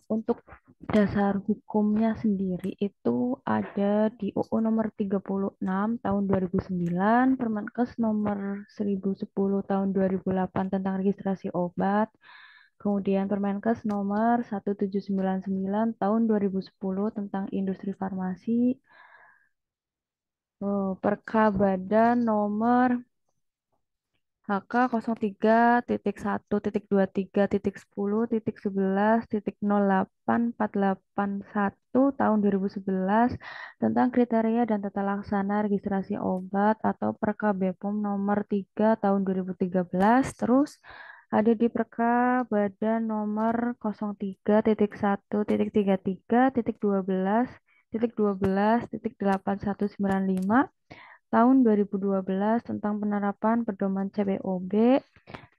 Untuk dasar hukumnya sendiri itu ada di UU nomor 36 tahun 2009, Permenkes nomor 1010 tahun 2008 tentang registrasi obat, kemudian Permenkes nomor 1799 tahun 2010 tentang industri farmasi, Perka Badan nomor HK 03.113.10.11.08.481 tahun 2011 tentang kriteria dan tata laksana registrasi obat atau Perka Bepom nomor 3 tahun 2013. Terus ada di Perka Badan nomor 03.1.13.12.12.8195 tahun 2012 tentang penerapan pedoman CBOB,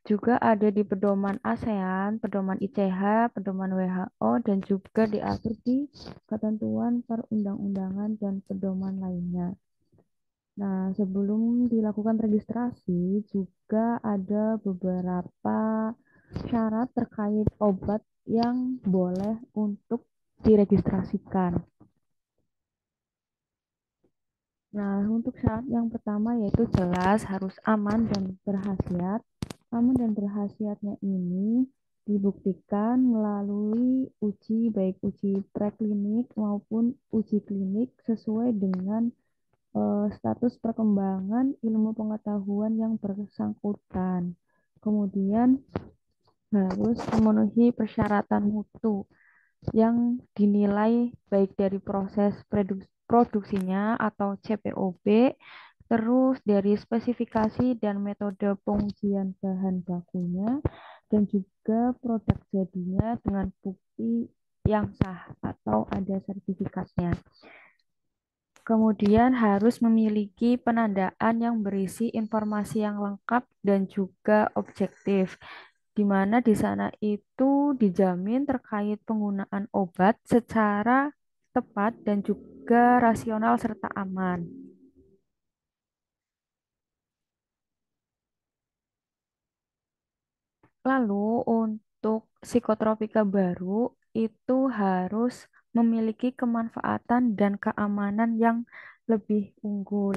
juga ada di pedoman ASEAN, pedoman ICH, pedoman WHO, dan juga diatur di ketentuan perundang-undangan dan pedoman lainnya. Nah, sebelum dilakukan registrasi, juga ada beberapa syarat terkait obat yang boleh untuk diregistrasikan. Nah, untuk syarat yang pertama yaitu jelas harus aman dan berkhasiat. Aman dan berkhasiatnya ini dibuktikan melalui uji baik uji preklinik maupun uji klinik sesuai dengan status perkembangan ilmu pengetahuan yang bersangkutan. Kemudian harus memenuhi persyaratan mutu yang dinilai baik dari proses produksinya atau CPOB, terus dari spesifikasi dan metode pengujian bahan bakunya, dan juga produk jadinya dengan bukti yang sah atau ada sertifikatnya. Kemudian harus memiliki penandaan yang berisi informasi yang lengkap dan juga objektif, di mana di sana itu dijamin terkait penggunaan obat secara tepat dan juga rasional serta aman. Lalu untuk psikotropika baru itu harus memiliki kemanfaatan dan keamanan yang lebih unggul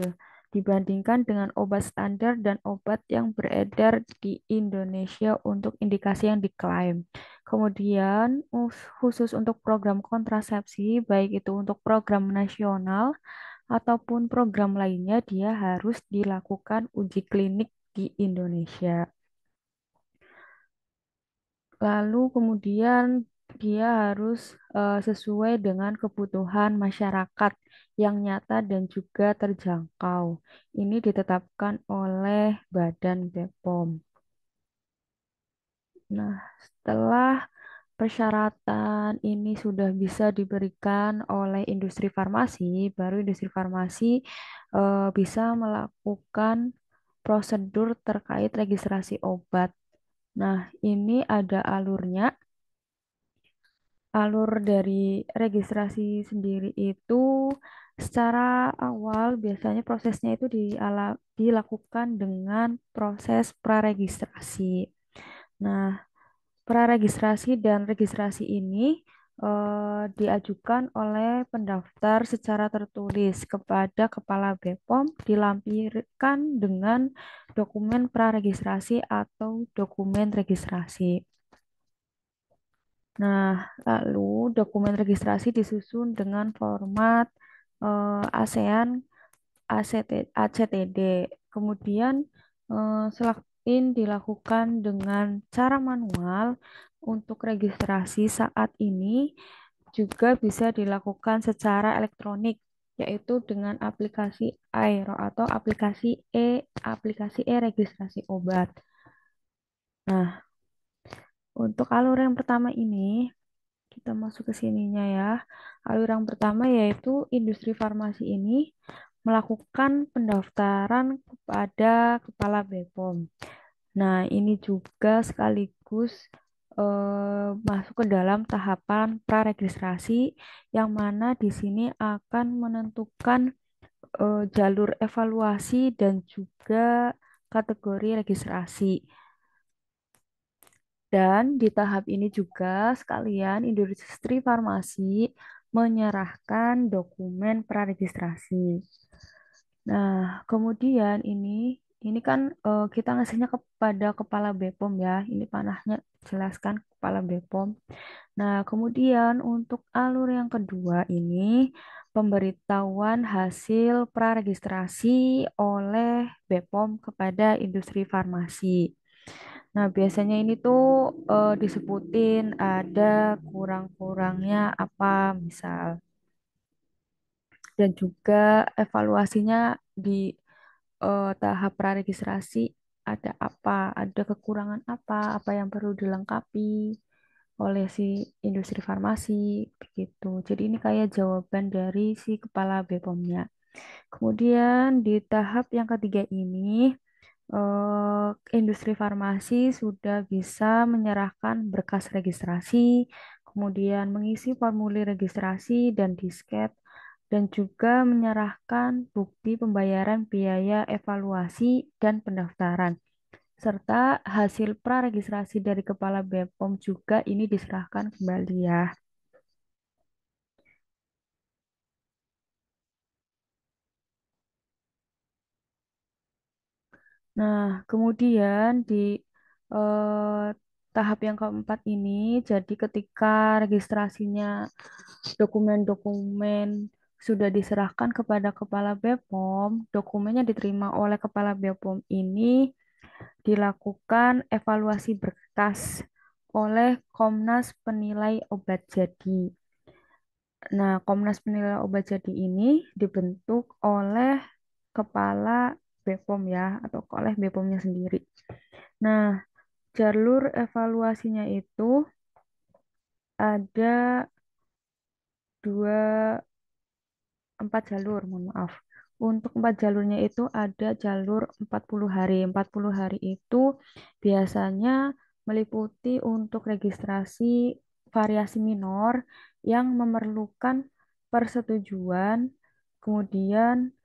dibandingkan dengan obat standar dan obat yang beredar di Indonesia untuk indikasi yang diklaim. Kemudian khusus untuk program kontrasepsi, baik itu untuk program nasional ataupun program lainnya, dia harus dilakukan uji klinik di Indonesia. Lalu kemudian dia harus sesuai dengan kebutuhan masyarakat yang nyata dan juga terjangkau. Ini ditetapkan oleh Badan BPOM. Nah, setelah persyaratan ini sudah bisa diberikan oleh industri farmasi, baru industri farmasi bisa melakukan prosedur terkait registrasi obat. Nah, ini ada alurnya. Alur dari registrasi sendiri itu secara awal biasanya prosesnya itu dilakukan dengan proses praregistrasi. Nah, praregistrasi dan registrasi ini diajukan oleh pendaftar secara tertulis kepada Kepala BPOM, dilampirkan dengan dokumen praregistrasi atau dokumen registrasi. Nah, lalu dokumen registrasi disusun dengan format ASEAN ACTD. Kemudian selain dilakukan dengan cara manual untuk registrasi saat ini juga bisa dilakukan secara elektronik, yaitu dengan aplikasi Aero atau aplikasi e-registrasi obat. Nah, untuk alur yang pertama ini kita masuk ke sininya ya. Alur yang pertama yaitu industri farmasi ini melakukan pendaftaran kepada Kepala BPOM. Nah, ini juga sekaligus masuk ke dalam tahapan praregistrasi yang mana di sini akan menentukan jalur evaluasi dan juga kategori registrasi. Dan di tahap ini juga sekalian industri farmasi menyerahkan dokumen praregistrasi. Nah, kemudian ini kan kita ngasihnya kepada kepala BPOM ya. Ini panahnya jelaskan kepala BPOM. Nah, kemudian untuk alur yang kedua ini pemberitahuan hasil praregistrasi oleh BPOM kepada industri farmasi. Nah, biasanya ini tuh disebutin ada kurang-kurangnya apa misal dan juga evaluasinya di tahap praregistrasi ada apa, ada kekurangan apa, apa yang perlu dilengkapi oleh si industri farmasi begitu. Jadi ini kayak jawaban dari si kepala BPOM-nya. Kemudian di tahap yang ketiga ini industri farmasi sudah bisa menyerahkan berkas registrasi, kemudian mengisi formulir registrasi dan disket, dan juga menyerahkan bukti pembayaran biaya evaluasi dan pendaftaran, serta hasil praregistrasi dari Kepala BPOM juga ini diserahkan kembali ya. Nah, kemudian di eh, tahap yang keempat ini, jadi ketika registrasinya dokumen-dokumen sudah diserahkan kepada Kepala BPOM, dokumennya diterima oleh Kepala BPOM ini dilakukan evaluasi berkas oleh Komnas Penilai Obat Jadi. Nah, Komnas Penilai Obat Jadi ini dibentuk oleh Kepala BPOM ya, atau oleh BPOM-nya sendiri. Nah, jalur evaluasinya itu ada dua, empat jalur, mohon maaf. Untuk empat jalurnya itu ada jalur 40 hari. 40 hari itu biasanya meliputi untuk registrasi variasi minor yang memerlukan persetujuan, kemudian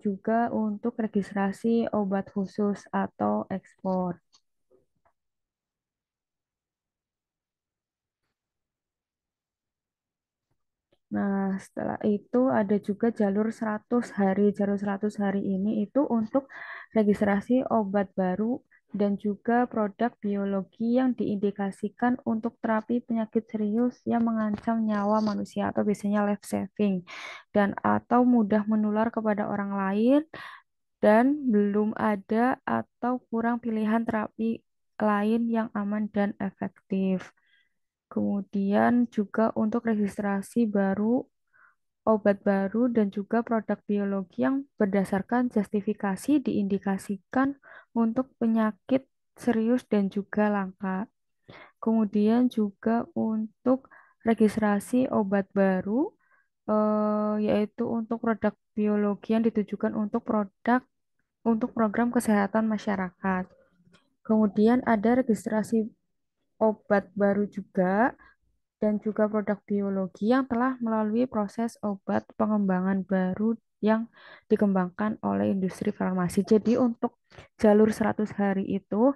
juga untuk registrasi obat khusus atau ekspor. Nah, setelah itu ada juga jalur 100 hari. Jalur 100 hari ini itu untuk registrasi obat baru dan juga produk biologi yang diindikasikan untuk terapi penyakit serius yang mengancam nyawa manusia atau biasanya life saving dan atau mudah menular kepada orang lain dan belum ada atau kurang pilihan terapi lain yang aman dan efektif. Kemudian juga untuk registrasi baru obat baru dan juga produk biologi yang berdasarkan justifikasi diindikasikan untuk penyakit serius dan juga langka. Kemudian juga untuk registrasi obat baru, yaitu untuk produk biologi yang ditujukan untuk program kesehatan masyarakat. Kemudian ada registrasi obat baru juga dan juga produk biologi yang telah melalui proses obat pengembangan baru yang dikembangkan oleh industri farmasi. Jadi untuk jalur 100 hari itu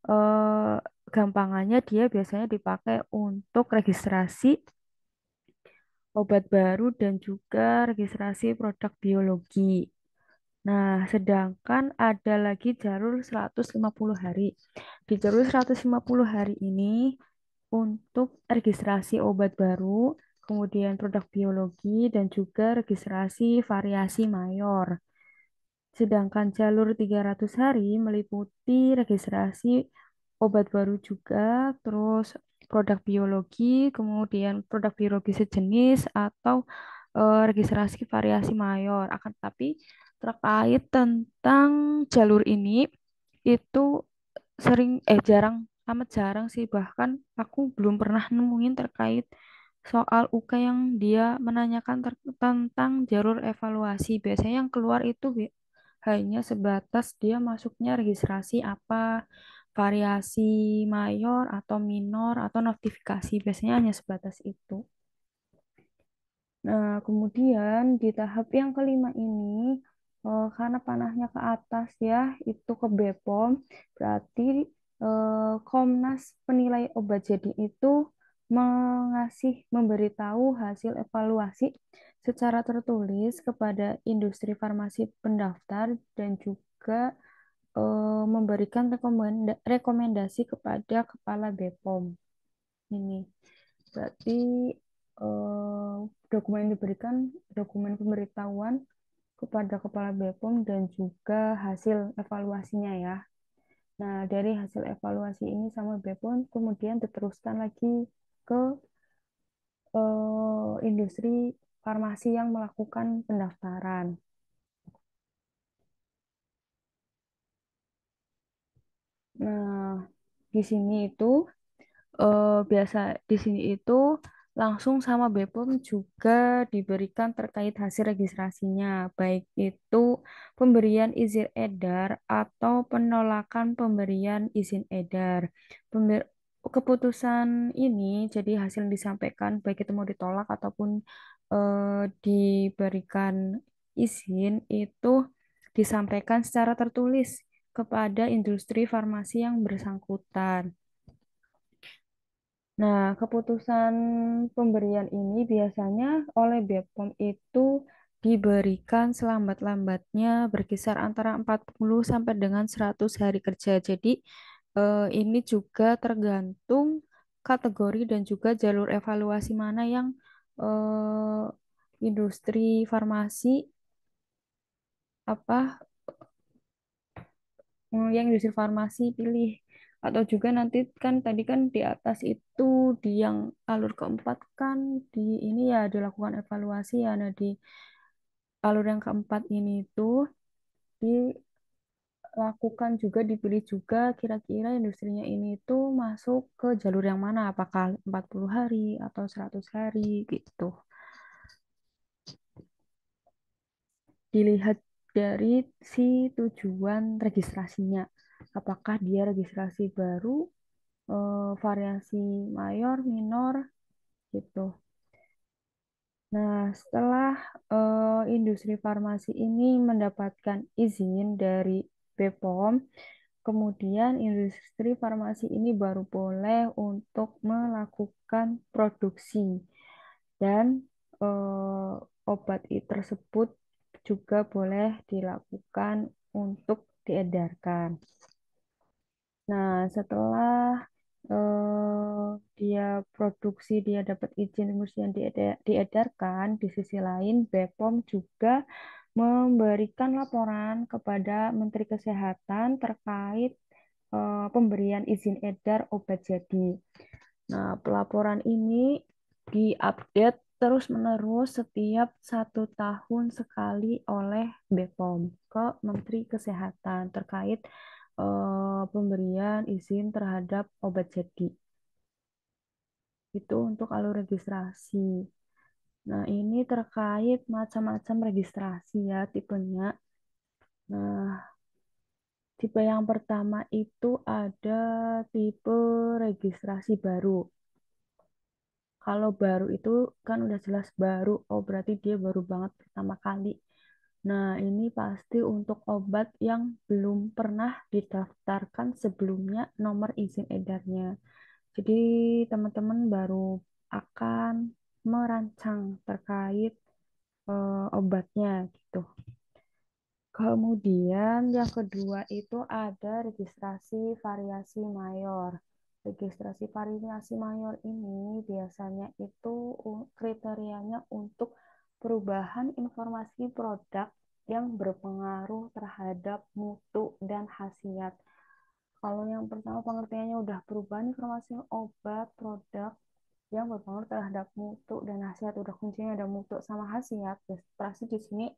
eh, gampangannya dia biasanya dipakai untuk registrasi obat baru dan juga registrasi produk biologi. Nah, sedangkan ada lagi jalur 150 hari. Di jalur 150 hari ini untuk registrasi obat baru, kemudian produk biologi, dan juga registrasi variasi mayor. Sedangkan jalur 300 hari meliputi registrasi obat baru juga, terus produk biologi, kemudian produk biologi sejenis, atau registrasi variasi mayor. Akan tetapi terkait tentang jalur ini, itu jarang, amat jarang sih, bahkan aku belum pernah nemuin terkait soal UK yang dia menanyakan tentang jalur evaluasi. Biasanya yang keluar itu hanya sebatas dia masuknya registrasi apa, variasi mayor atau minor atau notifikasi. Biasanya hanya sebatas itu. Nah, kemudian di tahap yang kelima ini, karena panahnya ke atas ya, itu ke BPOM, berarti Komnas Penilai Obat Jadi itu memberitahu hasil evaluasi secara tertulis kepada industri farmasi pendaftar dan juga memberikan rekomendasi kepada Kepala BPOM. Ini berarti eh, dokumen yang diberikan dokumen pemberitahuan kepada Kepala BPOM dan juga hasil evaluasinya ya. Nah, dari hasil evaluasi ini sama BPOM kemudian diteruskan lagi ke industri farmasi yang melakukan pendaftaran. Nah, di sini itu biasa di sini itu langsung sama BPOM juga diberikan terkait hasil registrasinya, baik itu pemberian izin edar atau penolakan pemberian izin edar. Pember- Keputusan ini jadi hasil yang disampaikan baik itu mau ditolak ataupun diberikan izin itu disampaikan secara tertulis kepada industri farmasi yang bersangkutan. Nah, keputusan pemberian ini biasanya oleh BPOM itu diberikan selambat-lambatnya berkisar antara 40 sampai dengan 100 hari kerja. Jadi, ini juga tergantung kategori dan juga jalur evaluasi mana yang eh, industri farmasi apa yang industri farmasi pilih atau juga nanti kan tadi kan di atas itu di yang alur keempat kan di ini ya dilakukan evaluasi ya nah di alur yang keempat ini tuh dilakukan juga dipilih juga kira-kira industrinya ini tuh masuk ke jalur yang mana apakah 40 hari atau 100 hari gitu dilihat dari si tujuan registrasinya apakah dia registrasi baru variasi mayor, minor gitu. Nah, setelah industri farmasi ini mendapatkan izin dari BPOM, kemudian industri farmasi ini baru boleh untuk melakukan produksi dan eh, obat tersebut juga boleh dilakukan untuk diedarkan. Nah, setelah dia produksi, dia dapat izin kemudian diedarkan, di sisi lain BPOM juga memberikan laporan kepada Menteri Kesehatan terkait pemberian izin edar obat jadi. Nah, pelaporan ini diupdate terus-menerus setiap 1 tahun sekali oleh BPOM ke Menteri Kesehatan terkait pemberian izin terhadap obat jadi. Itu untuk alur registrasi. Nah, ini terkait macam-macam registrasi ya tipenya. Nah, tipe yang pertama itu ada tipe registrasi baru. Kalau baru itu kan udah jelas baru, oh berarti dia baru banget pertama kali. Nah, ini pasti untuk obat yang belum pernah didaftarkan sebelumnya nomor izin edarnya. Jadi, teman-teman baru akan merancang terkait obatnya gitu. Kemudian yang kedua itu ada registrasi variasi mayor. Registrasi variasi mayor ini biasanya itu kriterianya untuk perubahan informasi produk yang berpengaruh terhadap mutu dan khasiat. Kalau yang pertama pengertiannya udah perubahan informasi obat, produk yang berpengaruh terhadap mutu dan khasiat. Udah kuncinya ada mutu sama khasiat. Pasti di sini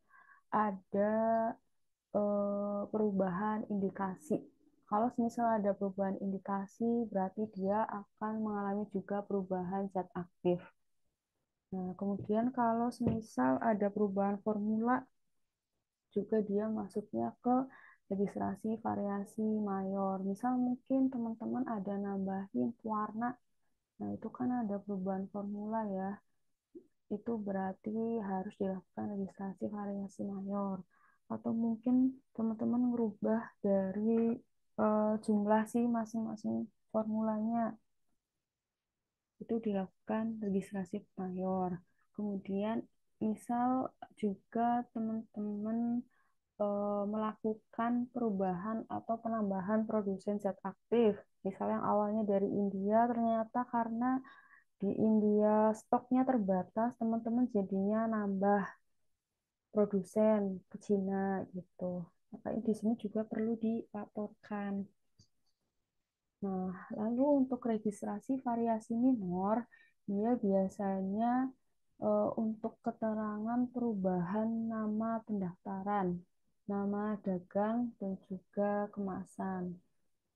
ada perubahan indikasi. Kalau misal ada perubahan indikasi, berarti dia akan mengalami juga perubahan zat aktif. Nah, kemudian kalau misal ada perubahan formula, juga dia masuknya ke registrasi variasi mayor. Misal mungkin teman-teman ada nambahin warna, nah itu kan ada perubahan formula ya. Itu berarti harus dilakukan registrasi variasi mayor. Atau mungkin teman-teman merubah dari jumlah sih masing-masing formulanya. Itu dilakukan registrasi mayor. Kemudian misal juga teman-teman melakukan perubahan atau penambahan produsen zat aktif. Misal yang awalnya dari India, ternyata karena di India stoknya terbatas, teman-teman jadinya nambah produsen ke Cina gitu. Makanya di sini juga perlu dilaporkan. Nah, lalu untuk registrasi variasi minor, dia biasanya untuk keterangan perubahan nama pendaftaran, nama dagang, dan juga kemasan.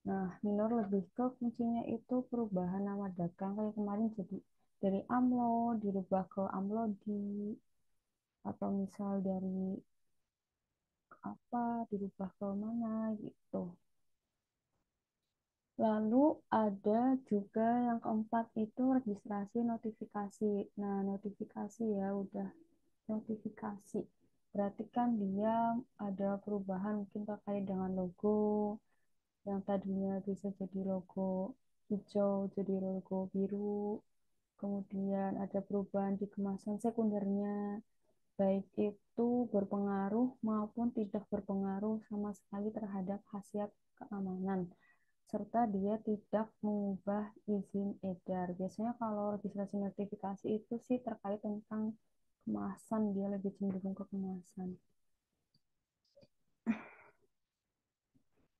Nah, minor lebih ke fungsinya itu perubahan nama dagang kayak kemarin jadi dari AMLO dirubah ke AMLODI atau misal dari apa dirubah ke mana gitu. Lalu ada juga yang keempat itu registrasi notifikasi. Nah, notifikasi ya udah notifikasi. Berarti kan dia ada perubahan mungkin terkait dengan logo yang tadinya bisa jadi logo hijau jadi logo biru. Kemudian ada perubahan di kemasan sekundernya, baik itu berpengaruh maupun tidak berpengaruh sama sekali terhadap khasiat keamanan, serta dia tidak mengubah izin edar. Biasanya kalau registrasi notifikasi itu sih terkait tentang kemasan, dia lebih cenderung ke kemasan.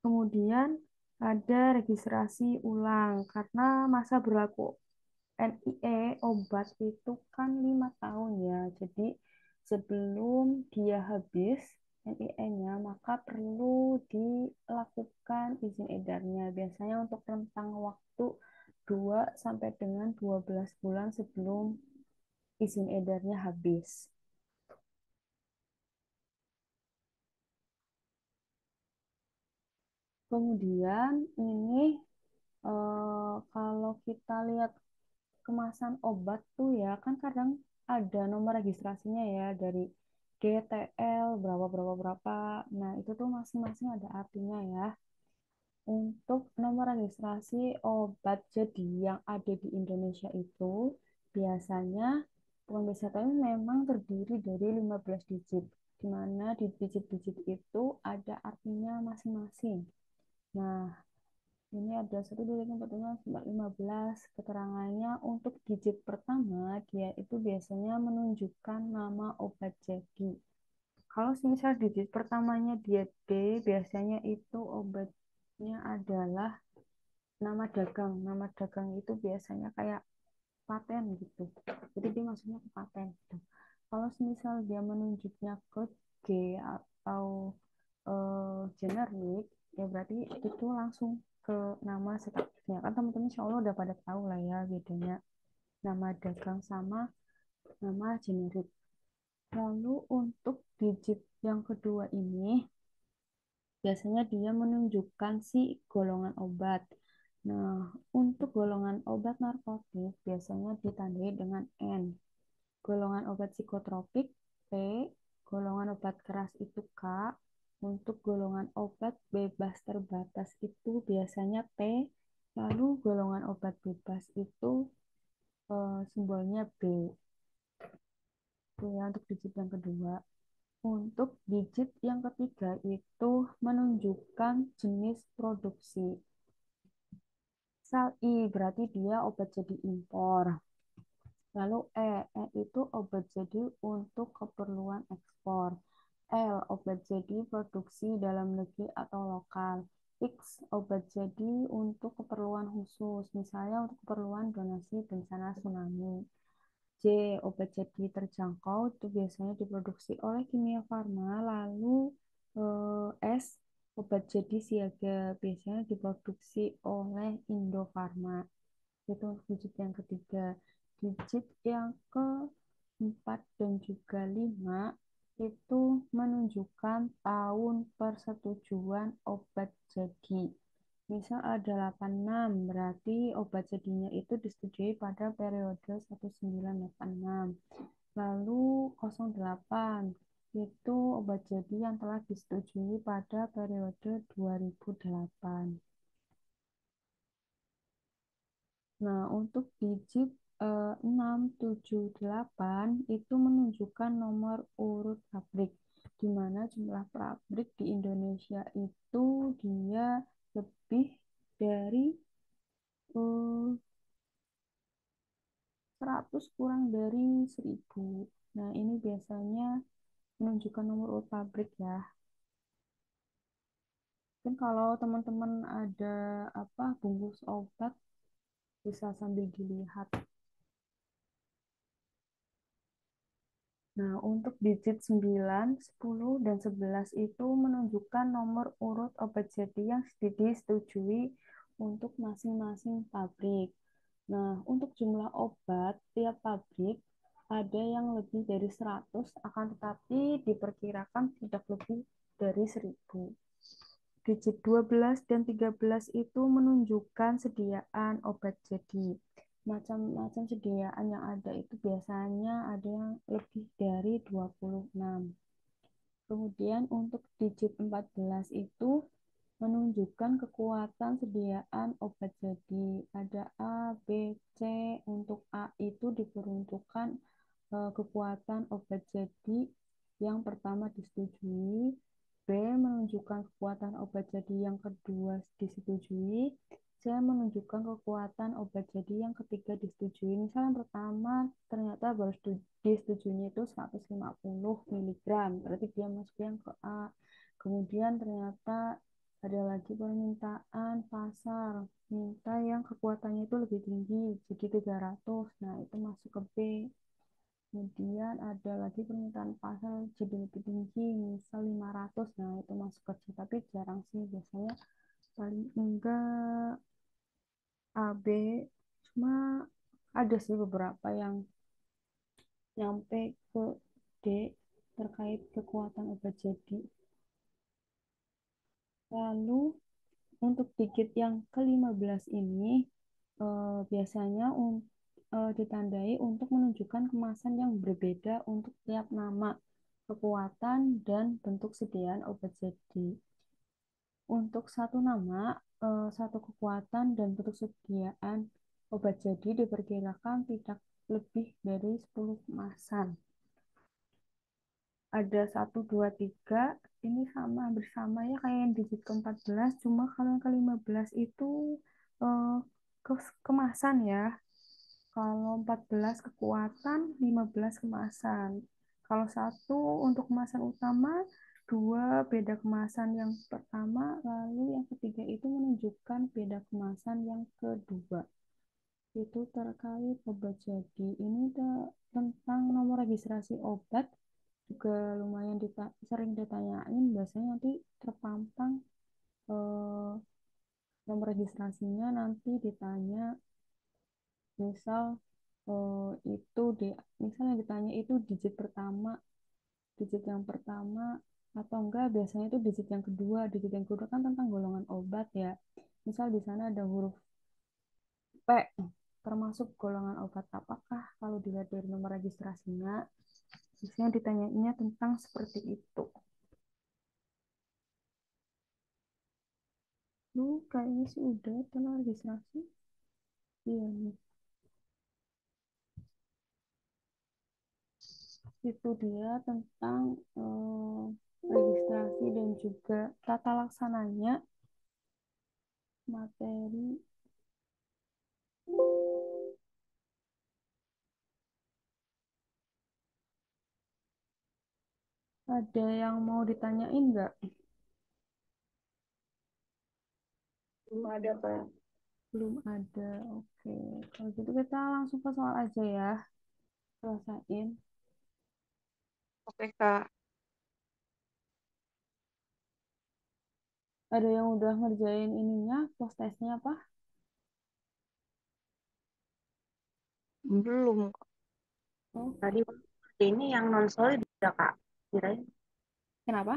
Kemudian ada registrasi ulang karena masa berlaku NIE obat itu kan 5 tahun ya. Jadi sebelum dia habis NIE-nya maka perlu dilakukan izin edarnya. Biasanya untuk rentang waktu 2 sampai dengan 12 bulan sebelum izin edarnya habis. Kemudian ini kalau kita lihat kemasan obat tuh ya kan kadang ada nomor registrasinya ya dari DTL berapa berapa berapa. Nah, itu tuh masing-masing ada artinya ya. Untuk nomor registrasi obat jadi yang ada di Indonesia itu biasanya bukan biasa tapi memang terdiri dari 15 digit, di mana di digit-digit itu ada artinya masing-masing. Nah, ini ada 1, 2, 3, 4, 5, sampai 15. Keterangannya untuk digit pertama, dia itu biasanya menunjukkan nama obat jadi. Kalau misal digit pertamanya dia D, biasanya itu obatnya adalah nama dagang. Nama dagang itu biasanya kayak paten gitu. Jadi dia masuknya ke paten gitu. Kalau misal dia menunjuknya ke G atau generik, ya berarti itu langsung ke nama statusnya. Kan teman-teman insya Allah udah pada tahu lah ya bedanya nama dagang sama nama generik. Lalu untuk digit yang kedua ini biasanya dia menunjukkan si golongan obat. Nah, untuk golongan obat narkotik biasanya ditandai dengan N. Golongan obat psikotropik P, golongan obat keras itu K, untuk golongan obat bebas terbatas itu biasanya T, lalu golongan obat bebas itu simbolnya B. Itu ya untuk digit yang kedua. Untuk digit yang ketiga itu menunjukkan jenis produksi. Misal I berarti dia obat jadi impor. Lalu E itu obat jadi untuk keperluan ekspor. L, obat jadi produksi dalam negeri atau lokal. X, obat jadi untuk keperluan khusus, misalnya untuk keperluan donasi bencana tsunami. J, obat jadi terjangkau itu biasanya diproduksi oleh Kimia Farma. Lalu S, obat jadi siaga biasanya diproduksi oleh Indofarma. Itu untuk digit yang ketiga. Digit yang keempat dan juga lima itu menunjukkan tahun persetujuan obat jadi. Misal ada 86, berarti obat jadinya itu disetujui pada periode 1986. Lalu 08, itu obat jadi yang telah disetujui pada periode 2008. Nah, untuk digit 6, 7, 8 itu menunjukkan nomor urut pabrik, di mana jumlah pabrik di Indonesia itu dia lebih dari 100 kurang dari 1000. Nah, ini biasanya menunjukkan nomor urut pabrik ya. Mungkin kalau teman-teman ada apa bungkus obat bisa sambil dilihat. Nah, untuk digit 9, 10, dan 11 itu menunjukkan nomor urut obat jadi yang disetujui untuk masing-masing pabrik. Nah, untuk jumlah obat tiap pabrik ada yang lebih dari 100, akan tetapi diperkirakan tidak lebih dari 1000. Digit 12 dan 13 itu menunjukkan sediaan obat jadi. Macam-macam sediaan yang ada itu biasanya ada yang lebih dari 26. Kemudian untuk digit 14 itu menunjukkan kekuatan sediaan obat jadi. Ada A, B, C. Untuk A itu diperuntukkan kekuatan obat jadi yang pertama disetujui. B menunjukkan kekuatan obat jadi yang kedua disetujui. C menunjukkan kekuatan obat jadi yang ketiga disetujui. Misal yang pertama ternyata baru disetujuinya itu 150 miligram, berarti dia masuk yang ke A. Kemudian ternyata ada lagi permintaan pasar, minta yang kekuatannya itu lebih tinggi, jadi 300. Nah, itu masuk ke B. Kemudian ada lagi permintaan pasar jadi lebih tinggi, misal 500. Nah, itu masuk ke C. Tapi jarang sih, biasanya paling enggak A, B. Cuma ada sih beberapa yang nyampe ke D terkait kekuatan obat jadi. Lalu untuk digit yang ke-15 ini biasanya ditandai untuk menunjukkan kemasan yang berbeda untuk tiap nama, kekuatan, dan bentuk sediaan obat jadi. Untuk satu nama, satu kekuatan, dan bentuk sediaan obat jadi diperkirakan tidak lebih dari 10 kemasan. Ada satu, 2, 3. Ini sama bersama ya kayak yang digit ke-14. Cuma kalau yang ke-15 itu eh, kemasan ya. Kalau 14 kekuatan, 15 kemasan. Kalau satu untuk kemasan utama, dua beda kemasan yang pertama, lalu yang ketiga itu menunjukkan beda kemasan yang kedua. Itu terkait obat jadi. Ini tentang nomor registrasi obat juga lumayan sering ditanyain. Biasanya nanti terpampang eh, nomor registrasinya, nanti ditanya misal itu di misalnya ditanya itu digit yang pertama atau enggak, biasanya itu digit yang kedua kan tentang golongan obat ya. Misal di sana ada huruf P, termasuk golongan obat apakah, kalau dilihat dari nomor registrasinya biasanya ditanyainnya tentang seperti itu. Lu kayaknya sih udah tentang registrasi. Iya nih, itu dia tentang registrasi dan juga tata laksananya materi. Ada yang mau ditanyain nggak? Belum ada Kak. Belum ada. Oke. Kalau gitu kita langsung ke soal aja ya. Selesain. Oke Kak, Ada yang udah ngerjain ininya, post testnya apa? belum. Oke. Tadi ini yang non solid ya Kak. Kirain Kenapa?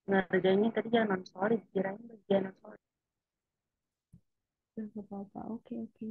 ngerjainnya tadi yang non solid, kirain bagian non solid. Gak apa-apa. Oke, oke.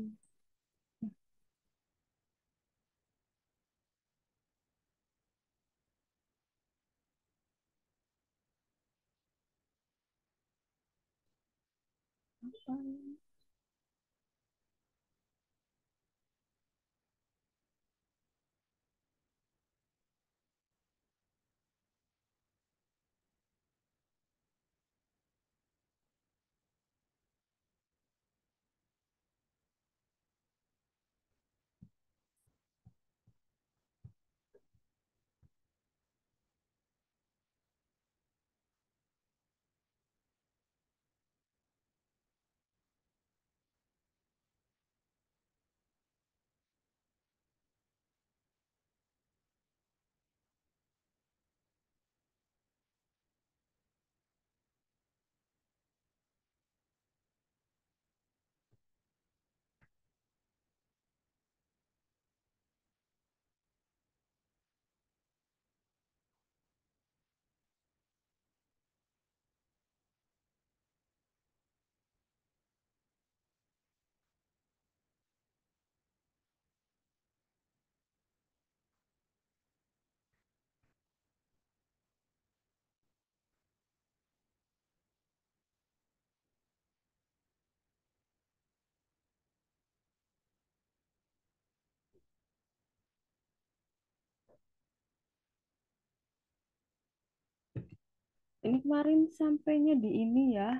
Ini kemarin sampainya di ini ya.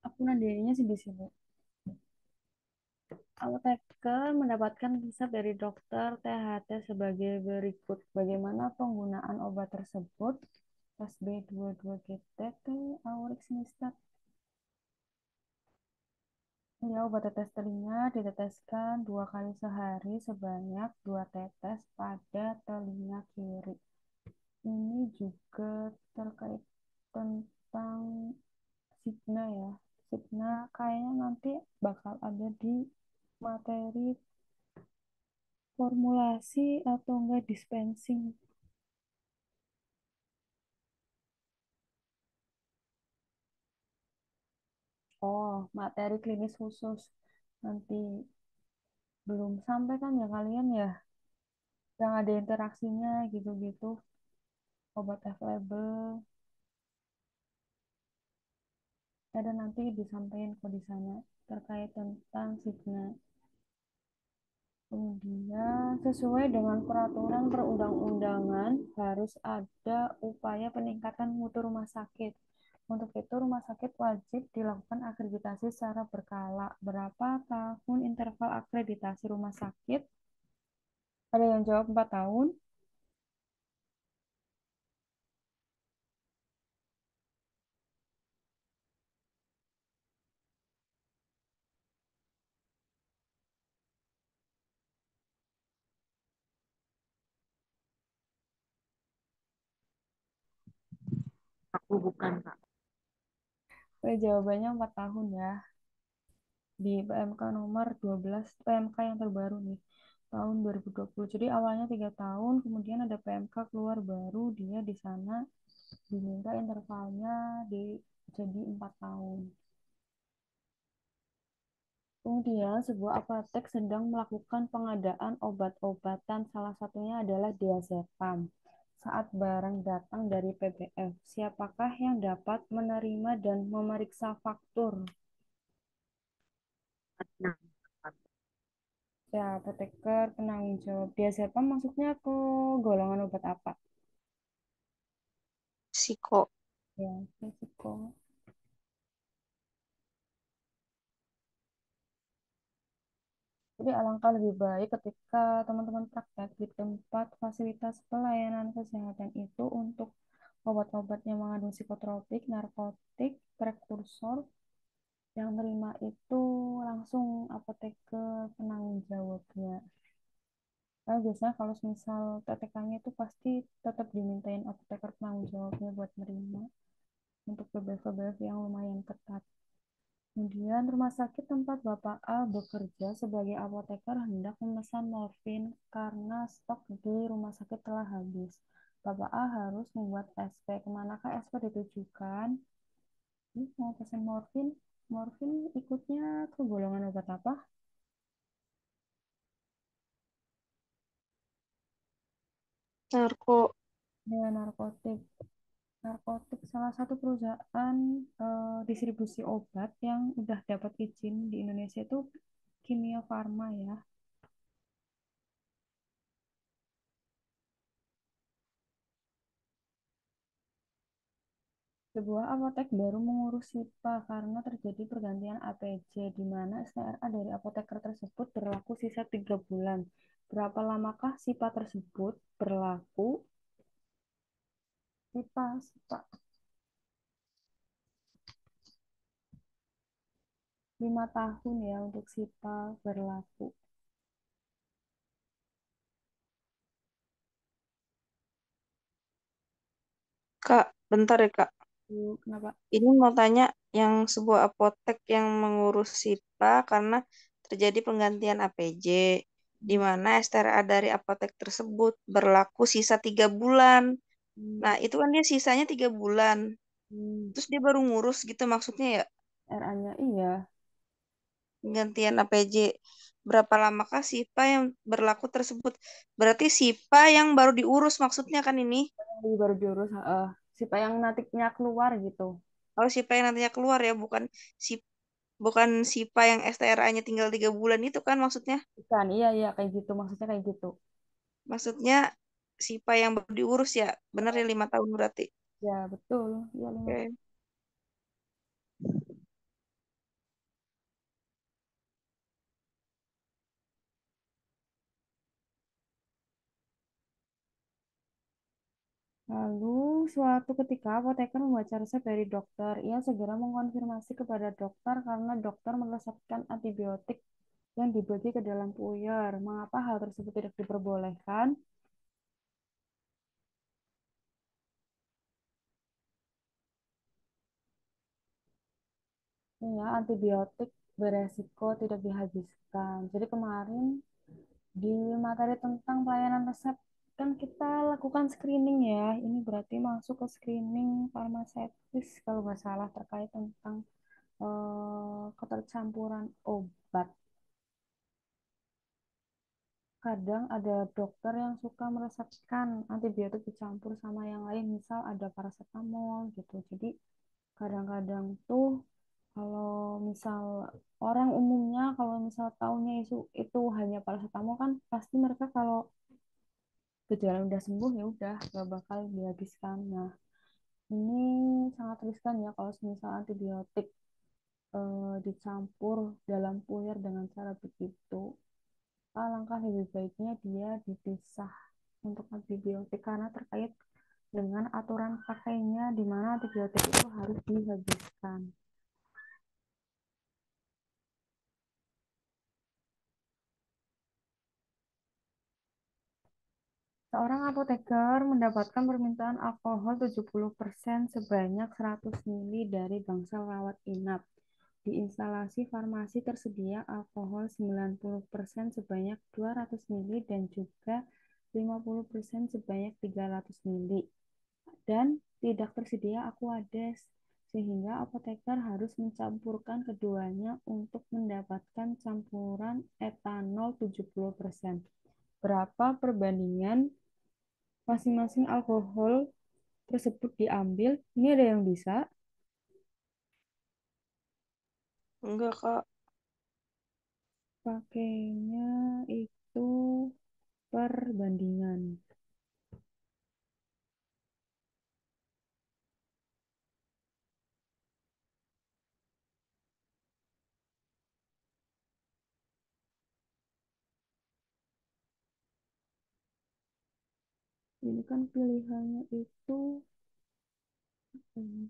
Aku nadianya sih di sini. Apoteker mendapatkan resep dari dokter THT sebagai berikut. Bagaimana penggunaan obat tersebut? Tes B22GT, Aurix Nistat. Ya, obat tetes telinga diteteskan 2 kali sehari sebanyak 2 tetes pada telinga kiri. Ini juga terkait tentang Signa ya. Signa kayaknya nanti bakal ada di materi formulasi atau enggak dispensing. Oh, materi klinis khusus. Nanti belum sampai kan ya kalian ya, yang ada interaksinya gitu-gitu. Obat F-label. Ada nanti disampaikan kok di sana terkait tentang Signa. Kemudian, sesuai dengan peraturan perundang-undangan, harus ada upaya peningkatan mutu rumah sakit. Untuk itu, rumah sakit wajib dilakukan akreditasi secara berkala. Berapa tahun interval akreditasi rumah sakit? Ada yang jawab 4 tahun. Aku bukan, Kak. Jawabannya 4 tahun ya. Di PMK nomor 12, PMK yang terbaru nih, tahun 2020. Jadi awalnya 3 tahun, kemudian ada PMK keluar baru, dia di sana diminta intervalnya jadi 4 tahun. Kemudian sebuah apotek sedang melakukan pengadaan obat-obatan, salah satunya adalah diazepam. Saat barang datang dari PBF, siapakah yang dapat menerima dan memeriksa faktur? Nah, Ya, apoteker penanggung jawab. Diazepam masuknya ke golongan obat apa? Siko. Ya, risiko. Jadi alangkah lebih baik ketika teman-teman praktek di tempat fasilitas pelayanan kesehatan itu untuk obat-obat yang mengandung psikotropik, narkotik, prekursor, yang terima itu langsung apoteker penanggung jawabnya. Karena biasanya kalau misal TTK-nya itu pasti tetap dimintain apoteker penanggung jawabnya buat nerima untuk BBV-BBV yang lumayan ketat. Kemudian, rumah sakit tempat Bapak A bekerja sebagai apoteker hendak memesan morfin karena stok di rumah sakit telah habis. Bapak A harus membuat SP. Kemanakah SP ditujukan? Mau pesan morfin. Morfin ikutnya ke golongan obat apa? Narko. Ya, narkotik. Narkotik salah satu perusahaan distribusi obat yang udah dapat izin di Indonesia itu Kimia Farma ya. Sebuah apotek baru mengurus SIPA karena terjadi pergantian APJ di mana STRA dari apoteker tersebut berlaku sisa 3 bulan. Berapa lamakah SIPA tersebut berlaku? SIPA 5 tahun ya untuk SIPA berlaku. Kak, bentar ya Kak. Kenapa? Ini mau tanya yang sebuah apotek yang mengurus SIPA karena terjadi penggantian APJ, di Hmm, mana STRA dari apotek tersebut berlaku sisa 3 bulan. hmm, Nah, itu kan dia sisanya 3 bulan. hmm. Terus dia baru ngurus gitu maksudnya ya, RA-nya iya, penggantian APJ. Berapa lamakah SIPA yang berlaku tersebut? Berarti SIPA yang baru diurus maksudnya kan ini? baru diurus. SIPA yang natiknya keluar gitu. Kalau SIPA yang nantinya keluar ya, bukan SIPA yang STRA-nya tinggal 3 bulan itu kan maksudnya? Bukan, iya iya kayak gitu, maksudnya kayak gitu. Maksudnya SIPA yang baru diurus ya, bener ya 5 tahun berarti. Ya betul, iya 5. Oke. Lalu, suatu ketika apoteker membaca resep dari dokter. Ia segera mengkonfirmasi kepada dokter karena dokter meresepkan antibiotik yang dibagi ke dalam puyer. Mengapa hal tersebut tidak diperbolehkan? Ya, antibiotik beresiko tidak dihabiskan. Jadi kemarin di materi tentang pelayanan resep kan kita lakukan screening ya. Ini berarti masuk ke screening farmaseutis kalau nggak salah terkait tentang ketercampuran obat. Kadang ada dokter yang suka meresepkan antibiotik dicampur sama yang lain, misal ada paracetamol gitu. Jadi kadang-kadang tuh kalau misal orang umumnya kalau misal taunya itu hanya paracetamol kan pasti mereka kalau gejala udah sembuh ya udah gak bakal dihabiskan. Nah, ini sangat riskan ya kalau misal antibiotik dicampur dalam puyer dengan cara begitu. Alangkah lebih baiknya dia dipisah untuk antibiotik karena terkait dengan aturan pakainya di mana antibiotik itu harus dihabiskan. Seorang apoteker mendapatkan permintaan alkohol 70% sebanyak 100 ml dari bangsal rawat inap. Di instalasi farmasi tersedia alkohol 90% sebanyak 200 ml dan juga 50% sebanyak 300 ml. Dan tidak tersedia Aquades, sehingga apoteker harus mencampurkan keduanya untuk mendapatkan campuran etanol 70%. Berapa perbandingan masing-masing alkohol tersebut diambil? Ini ada yang bisa Enggak, Kak. pakainya itu perbandingan. Ini kan pilihannya itu hmm,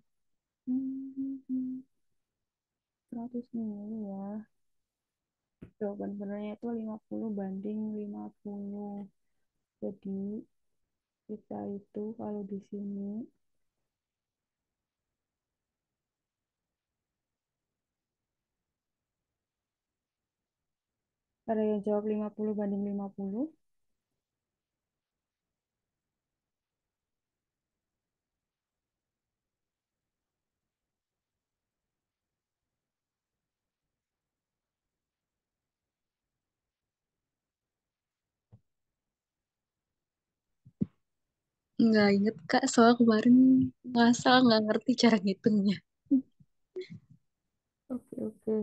100 ml ya. Jawaban benernya itu 50 banding 50. Jadi kita itu kalau di sini ada yang jawab 50 banding 50. Nggak inget Kak, soal kemarin ngasal nggak ngerti cara ngitungnya. Oke, oke.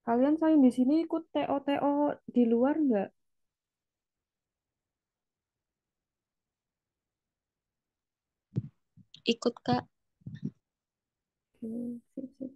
Kalian sayang di sini ikut TO-TO di luar nggak? Ikut Kak. Oke, sip, sip.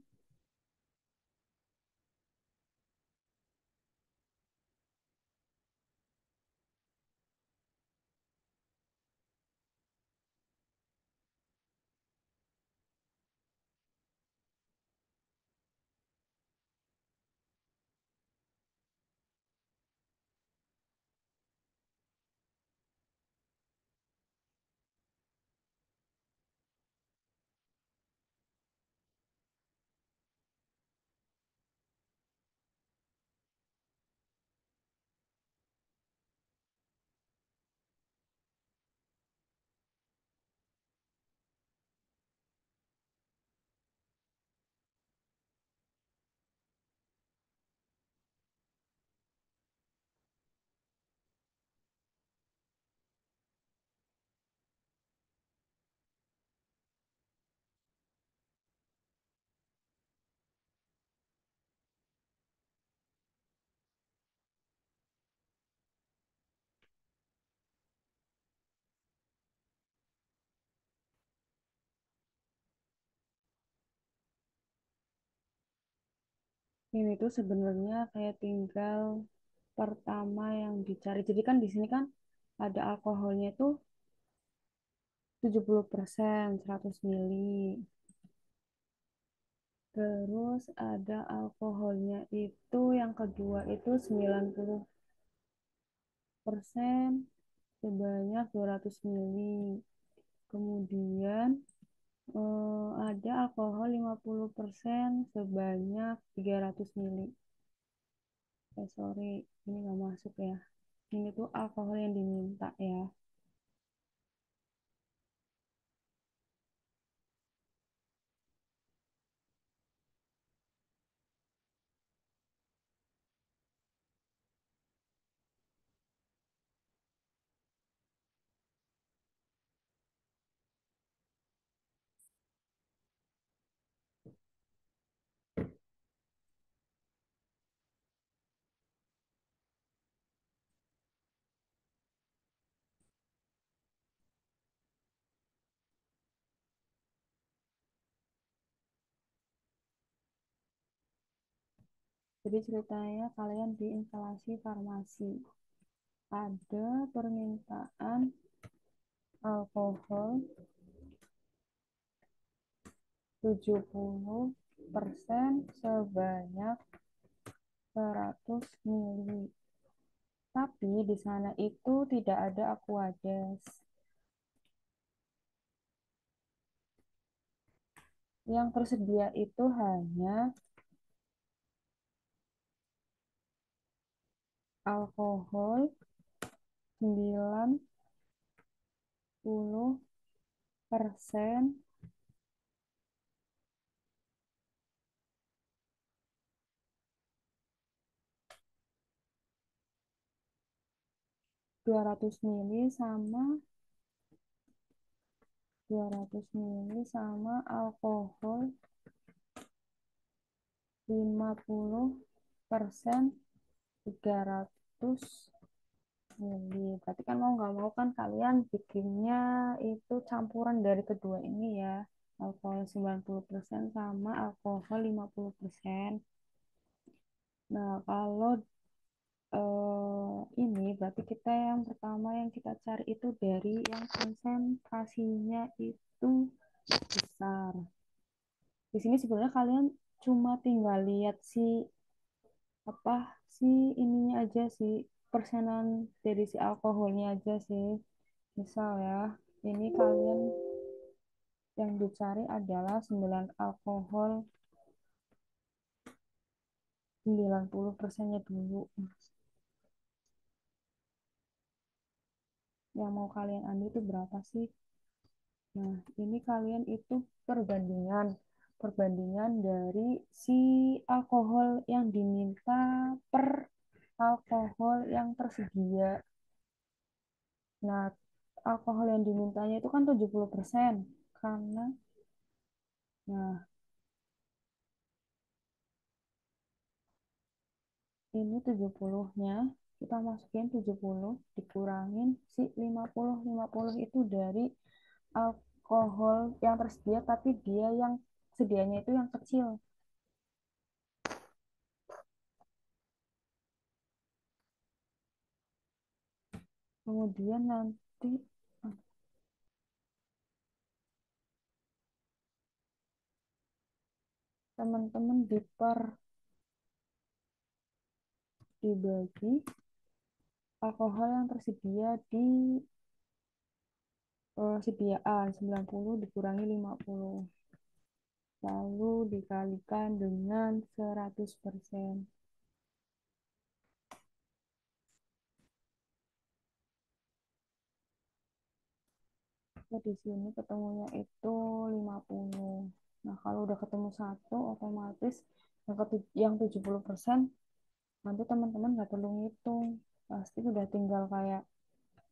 Ini tuh sebenarnya kayak tinggal pertama yang dicari. Jadi kan di sini kan ada alkoholnya itu 70%, 100 mili. Terus ada alkoholnya itu yang kedua itu 90% sebanyak 200 mili. Kemudian ada alkohol 50% sebanyak 300 mili. Sorry, ini nggak masuk ya. Ini tuh alkohol yang diminta ya. Jadi ceritanya kalian di instalasi farmasi. Ada permintaan alkohol 70% sebanyak 100 mili. Tapi di sana itu tidak ada Aquades. Yang tersedia itu hanya alkohol 90% 200 mili sama 200 mili sama alkohol 50% 300 mili. Berarti kan mau nggak mau kan kalian bikinnya itu campuran dari kedua ini ya. Alkohol 90% sama alkohol 50%. Nah, kalau ini berarti kita yang pertama yang kita cari itu dari yang konsentrasinya itu besar. Di sini sebenarnya kalian cuma tinggal lihat si apa sih ininya aja sih, persenan dari si alkoholnya aja sih. Misal ya, ini kalian yang dicari adalah 9 alkohol 90%-nya dulu. Yang mau kalian ambil itu berapa sih? Nah, ini kalian itu perbandingan perbandingan dari si alkohol yang diminta per alkohol yang tersedia. Nah, alkohol yang dimintanya itu kan 70%. Karena, nah, ini 70-nya, kita masukin 70, dikurangin si 50. 50 itu dari alkohol yang tersedia, tapi dia yang sedianya itu yang kecil. Kemudian nanti teman-teman dibagi alkohol yang tersedia di sediaan 90 dikurangi 50 lalu dikalikan dengan 100%. Nah, di sini ketemunya itu 50. Nah, kalau udah ketemu satu, otomatis yang 70% nanti teman-teman nggak perlu ngitung. Pasti udah tinggal kayak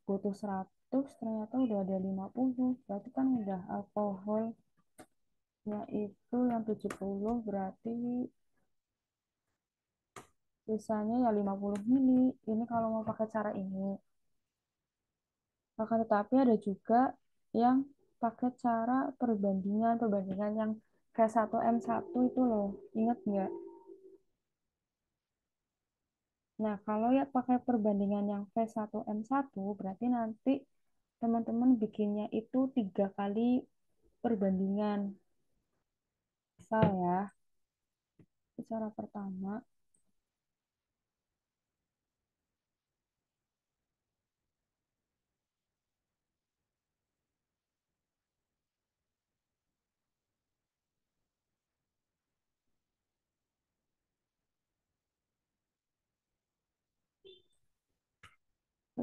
butuh 100, ternyata udah ada 50. Berarti kan udah alkoholnya itu yang 70, berarti sisanya ya 50 mili. Ini kalau mau pakai cara ini. Akan tetapi ada juga yang pakai cara perbandingan yang kayak 1M1 itu loh. Ingat nggak? Nah, kalau ya pakai perbandingan yang V1M1, berarti nanti teman-teman bikinnya itu 3 kali perbandingan. Misal ya, cara pertama,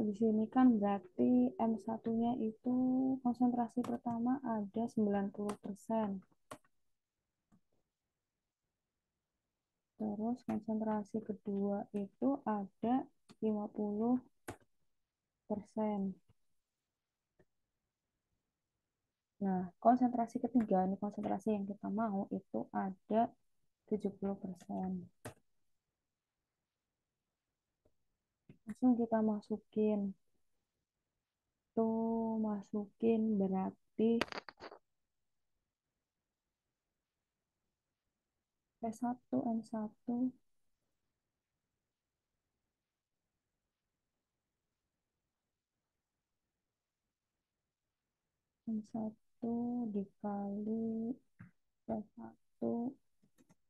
di sini kan berarti M1-nya itu konsentrasi pertama ada 90%. Terus konsentrasi kedua itu ada 50%. Nah, konsentrasi ketiga, ini konsentrasi yang kita mau itu ada 70%. Langsung kita masukin. Tuh, masukin berarti P1, M1, M1 dikali P1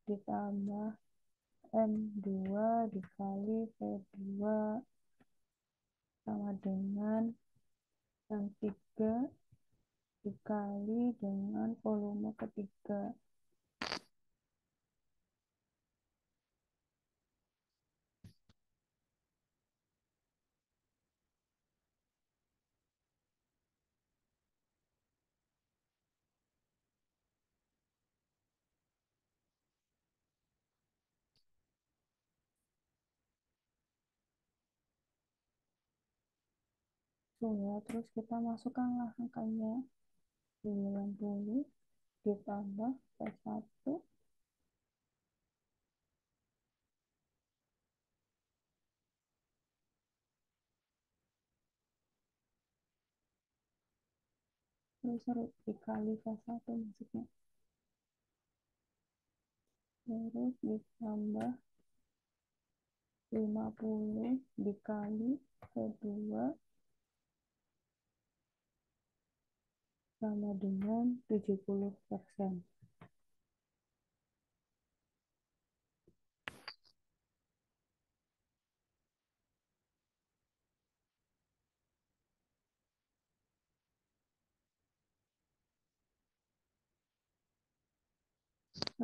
ditambah M2 dikali V2 sama dengan M3 dikali dengan volume ketiga. Ya, terus kita masukkanlah angkanya 90 ditambah P1 terus dikali V1 maksudnya, terus ditambah 50 dikali V2 sama dengan 70%.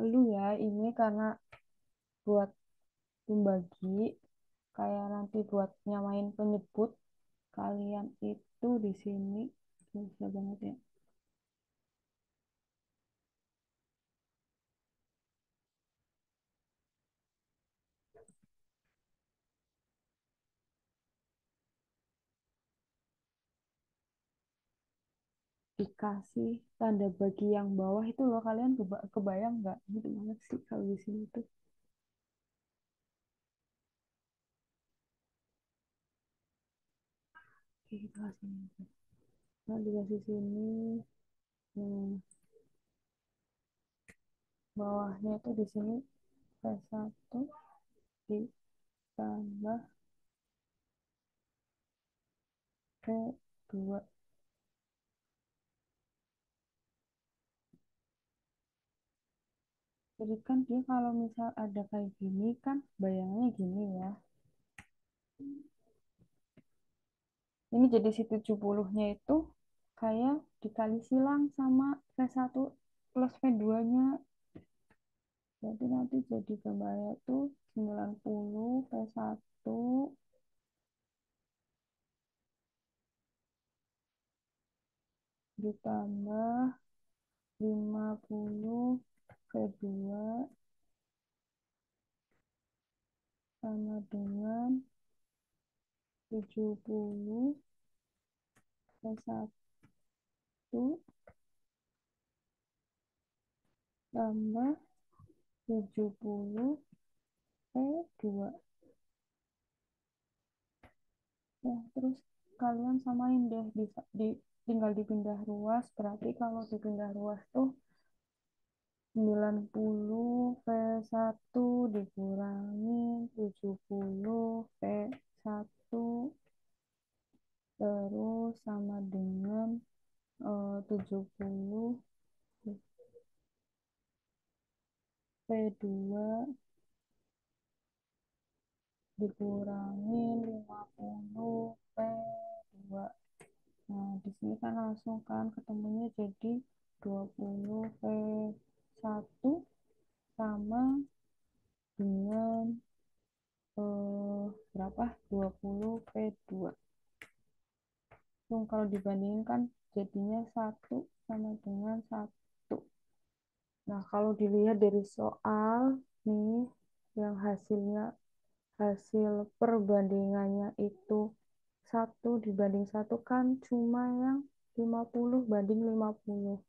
Lalu ya, ini karena buat membagi, kayak nanti buat nyamain penyebut, kalian itu di sini susah banget ya. dikasih tanda bagi yang bawah itu loh, kalian kebayang nggak gitu banget sih kalau di sini tuh. Oke, kita kasih ini. Nah, dikasih sini. Nah, bawahnya itu di sini P1 ditambah P2. Jadi kan dia kalau misal ada kayak gini kan bayangnya gini ya. Ini jadi si 70-nya itu kayak dikali silang sama V1 plus V2-nya. Jadi nanti jadi gambarnya tuh 90 V1 ditambah 50 V2 sama dengan 70 V1 tambah 70 V2. Ya, terus kalian samain deh, tinggal dipindah ruas. Berarti kalau dipindah ruas tuh 90 V1 dikurangi 70 V1 terus sama dengan 70 V2 dikurangi 50 V2. Nah, di sini kan langsung kan ketemunya jadi 20 V1 sama dengan berapa? 20 V2. Kalau dibandingkan kan jadinya 1 sama dengan 1. Nah, kalau dilihat dari soal nih yang hasil perbandingannya itu 1 dibanding 1 kan cuma yang 50 banding 50.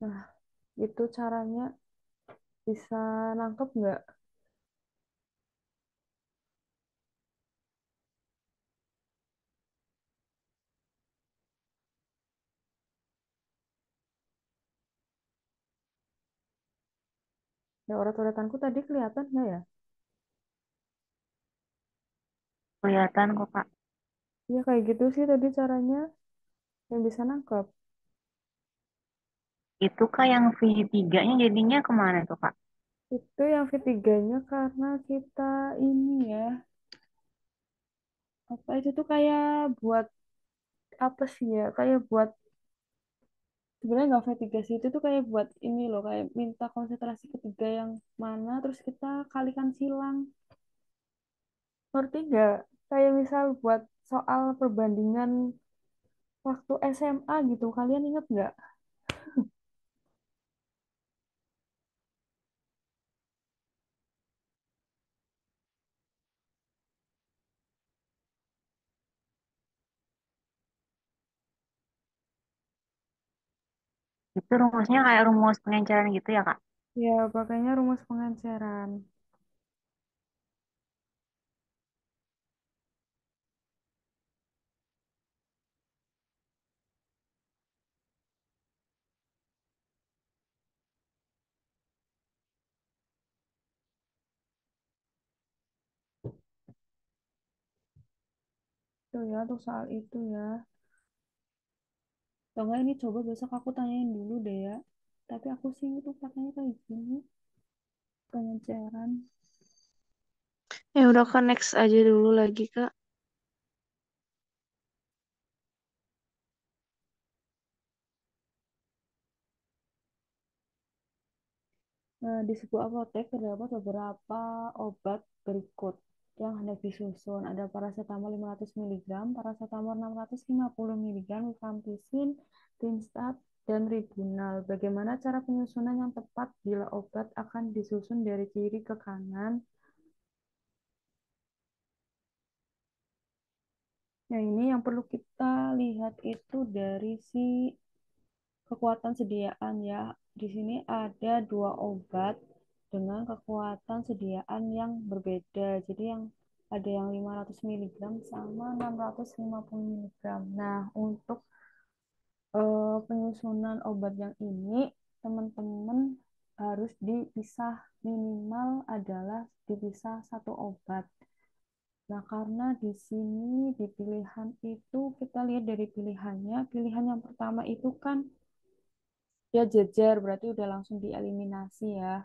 Nah, itu caranya bisa nangkep nggak? Ya, urat-uratanku tadi kelihatan nggak ya? Kelihatan kok, Kak. Ya, kayak gitu sih tadi caranya yang bisa nangkep. Itu Kak yang V3-nya jadinya kemana tuh, Kak? Itu yang V3-nya karena kita ini ya, apa itu tuh kayak buat apa sih ya? Kayak buat sebenarnya nggak V3 sih, itu tuh kayak buat ini loh, kayak minta konsentrasi ketiga yang mana terus kita kalikan silang. Ngerti nggak? Kayak misal buat soal perbandingan waktu SMA gitu. Kalian inget nggak? Itu rumusnya kayak rumus pengenceran gitu ya, Kak? Ya, pakainya rumus pengenceran. Itu ya, untuk soal itu ya. Kalau nggak ini coba besok aku tanyain dulu deh ya. Tapi aku sih itu pakainya kayak gini, pengenceran. Ya udah Kak, next aja dulu lagi Kak. Nah, di sebuah apotek terdapat beberapa obat berikut yang hendak disusun. Ada paracetamol 500 mg, paracetamol 650 mg, rifampicin, Timstat, dan Ribunal. Bagaimana cara penyusunan yang tepat bila obat akan disusun dari kiri ke kanan? Nah, ini yang perlu kita lihat itu dari si kekuatan sediaan ya. Di sini ada dua obat dengan kekuatan sediaan yang berbeda. Jadi yang ada yang 500 miligram sama 650 miligram. Nah, untuk penyusunan obat yang ini, teman-teman harus dipisah, minimal adalah dipisah satu obat. Nah, karena di sini di pilihan itu kita lihat dari pilihannya, pilihan yang pertama itu kan dia jejer, berarti udah langsung dieliminasi ya.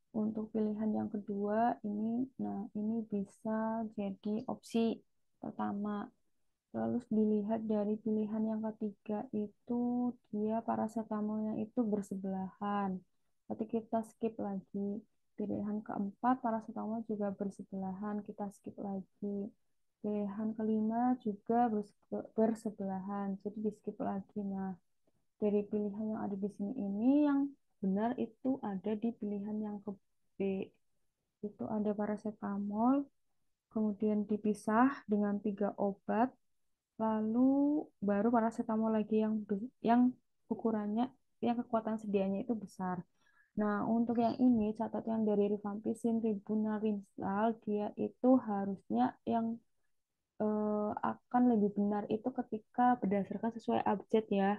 Untuk pilihan yang kedua ini, nah ini bisa jadi opsi pertama. Lalu dilihat dari pilihan yang ketiga itu dia paracetamolnya itu bersebelahan. Berarti kita skip lagi. Pilihan keempat paracetamol juga bersebelahan, kita skip lagi. Pilihan kelima juga bersebelahan, jadi di skip lagi. Nah, dari pilihan yang ada di sini ini yang benar itu ada di pilihan yang ke B. Itu ada paracetamol, kemudian dipisah dengan 3 obat, lalu baru paracetamol lagi yang ukurannya yang kekuatan sedianya itu besar. Nah, untuk yang ini catatan dari rifampicin, tribunal, dia itu harusnya yang akan lebih benar itu ketika berdasarkan sesuai abjad ya.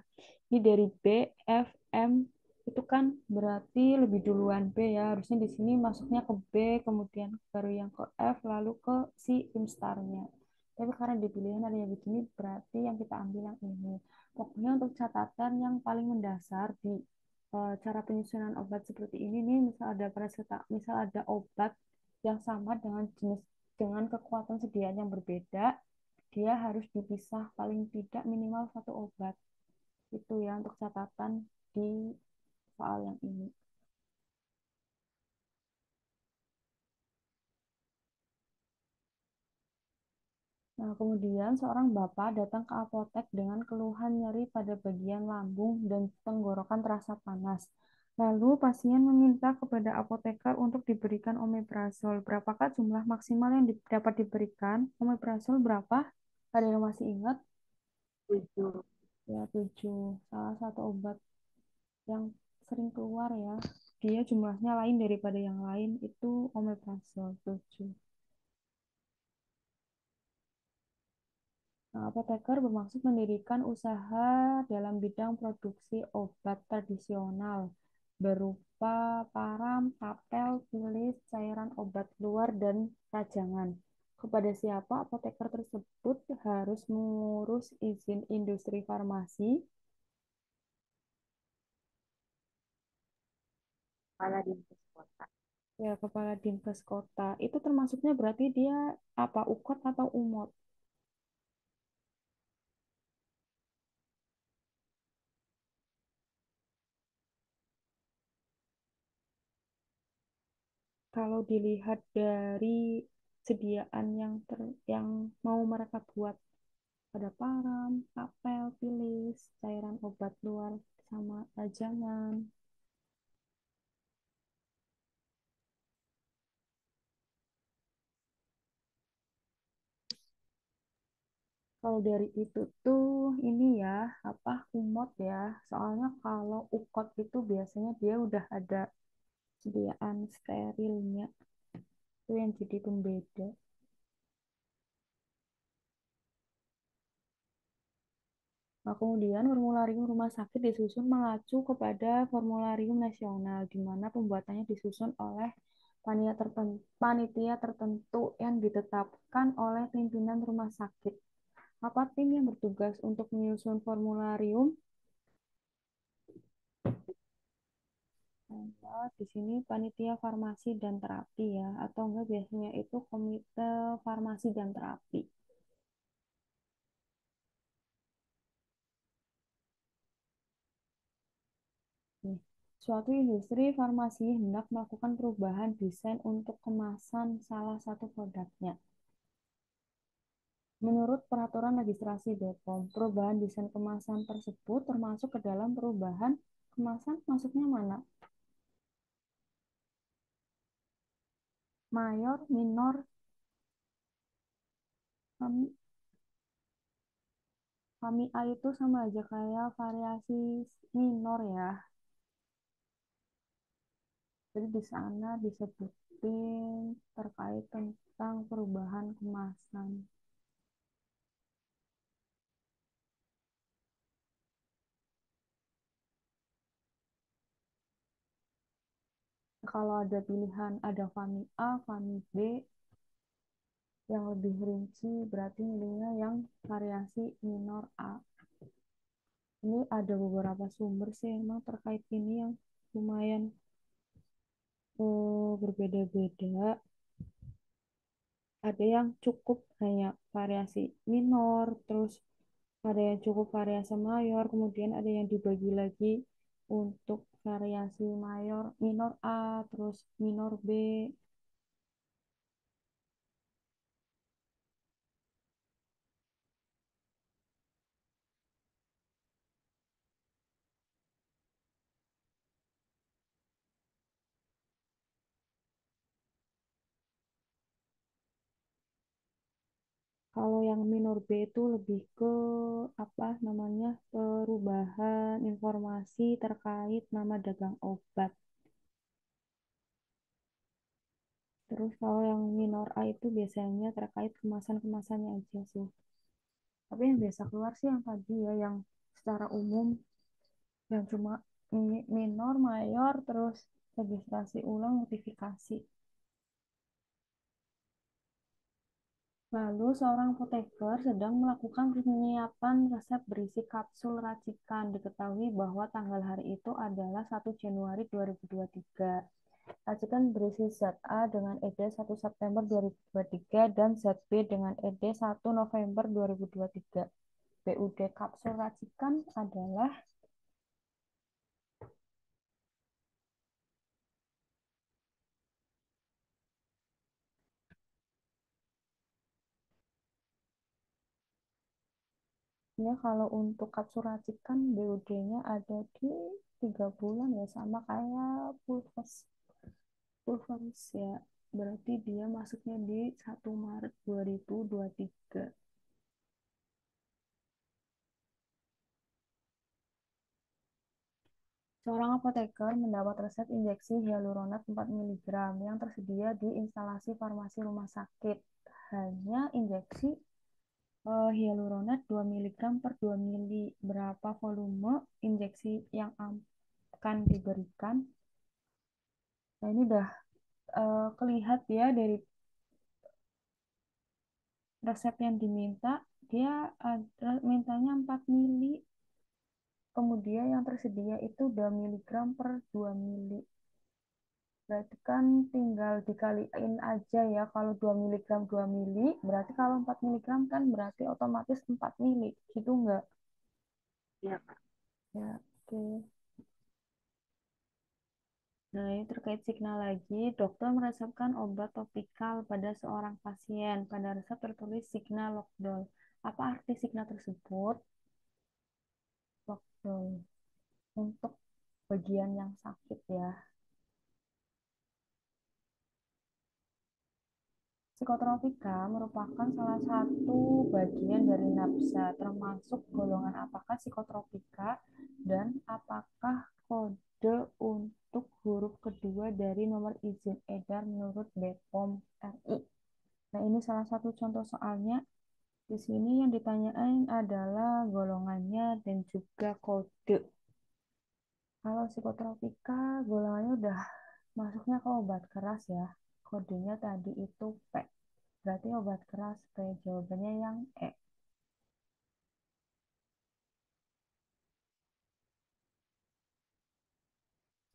Ini dari B, F, M itu kan berarti lebih duluan B ya. Harusnya di sini masuknya ke B, kemudian baru yang ke F, lalu ke si instarnya. Tapi karena di pilihan ada yang begini, berarti yang kita ambil yang ini. Pokoknya untuk catatan yang paling mendasar di cara penyusunan obat seperti ini nih, misal ada obat yang sama dengan jenis dengan kekuatan sediaan yang berbeda, dia harus dipisah paling tidak minimal satu obat. Itu ya untuk catatan di soal yang ini. Nah, kemudian seorang bapak datang ke apotek dengan keluhan nyeri pada bagian lambung dan tenggorokan terasa panas. Lalu pasien meminta kepada apoteker untuk diberikan omeprazol. Berapakah jumlah maksimal yang dapat diberikan? Omeprazol berapa? Ada yang masih ingat? 7. Ya, 7. Salah satu obat yang sering keluar ya. Dia jumlahnya lain daripada yang lain itu omeprazol 7. Nah, apoteker bermaksud mendirikan usaha dalam bidang produksi obat tradisional berupa param, kapel, pilis, cairan obat luar, dan rajangan. Kepada siapa apoteker tersebut harus mengurus izin industri farmasi? Kepala Dinkes Kota. Ya, kepala Dinkes Kota. Itu termasuknya berarti dia apa, UKOT atau UMOT? Kalau dilihat dari sediaan yang mau mereka buat pada param, kapel, pilis, cairan obat luar, sama rajangan. Kalau dari itu tuh ini ya apa UMOT ya. Soalnya kalau UKOT itu biasanya dia udah ada sediaan sterilnya. Itu yang jadi pembeda. Nah, kemudian formularium rumah sakit disusun mengacu kepada formularium nasional, di mana pembuatannya disusun oleh panitia tertentu yang ditetapkan oleh pimpinan rumah sakit. Apa tim yang bertugas untuk menyusun formularium? Nah, di sini panitia farmasi dan terapi ya, atau enggak biasanya itu komite farmasi dan terapi. Nih, suatu industri farmasi hendak melakukan perubahan desain untuk kemasan salah satu produknya. Menurut peraturan registrasi BPOM, perubahan desain kemasan tersebut termasuk ke dalam perubahan kemasan masuknya mana? Mayor, minor, Fami A itu sama aja kayak variasi minor ya. Jadi di sana disebutin terkait tentang perubahan kemasan. Kalau ada pilihan, ada Fami A, Fami B, yang lebih rinci berarti milihnya yang variasi minor A. Ini ada beberapa sumber sih emang terkait ini yang lumayan berbeda-beda. Ada yang cukup hanya variasi minor, terus ada yang cukup variasi mayor, kemudian ada yang dibagi lagi untuk variasi mayor, minor A, terus minor B. Kalau yang minor B itu lebih ke apa namanya perubahan informasi terkait nama dagang obat. Terus kalau yang minor A itu biasanya terkait kemasan-kemasannya aja sih. Tapi yang biasa keluar sih yang tadi ya, yang secara umum, yang cuma minor, mayor, terus registrasi ulang, notifikasi. Lalu seorang apoteker sedang melakukan penyiapan resep berisi kapsul racikan. Diketahui bahwa tanggal hari itu adalah 1 Januari 2023. Racikan berisi zat A dengan ED 1 September 2023 dan zat B dengan ED 1 November 2023. BUD kapsul racikan adalah ya kalau untuk kapsul racikan BUD-nya ada di 3 bulan ya sama kayak pulvers ya. Berarti dia masuknya di 1 Maret 2023. Seorang apoteker mendapat resep injeksi hyaluronat 4 mg yang tersedia di instalasi farmasi rumah sakit. Hanya injeksi hyaluronat 2 mg per 2 mili. Berapa volume injeksi yang akan diberikan? Nah, ini udah kelihat ya dari resep yang diminta. Dia ada mintanya 4 mili. Kemudian yang tersedia itu 2 mg per 2 mili. Berarti kan tinggal dikaliin aja ya. Kalau 2 mg 2 mili, berarti kalau 4 mg kan berarti otomatis 4 mili. Gitu enggak? Iya, Kak. Ya, oke. Nah, ini terkait signal lagi. Dokter meresepkan obat topikal pada seorang pasien. Pada resep tertulis signal lockdown. Apa arti signal tersebut? Lockdown. Untuk bagian yang sakit ya. Psikotropika merupakan salah satu bagian dari nafsa, termasuk golongan apakah psikotropika dan apakah kode untuk huruf kedua dari nomor izin edar menurut BPOM RI. Nah, ini salah satu contoh soalnya. Di sini yang ditanyain adalah golongannya dan juga kode. Kalau psikotropika golongannya udah masuknya ke obat keras ya. Kodenya tadi itu P. Berarti obat keras P. Jawabannya yang E.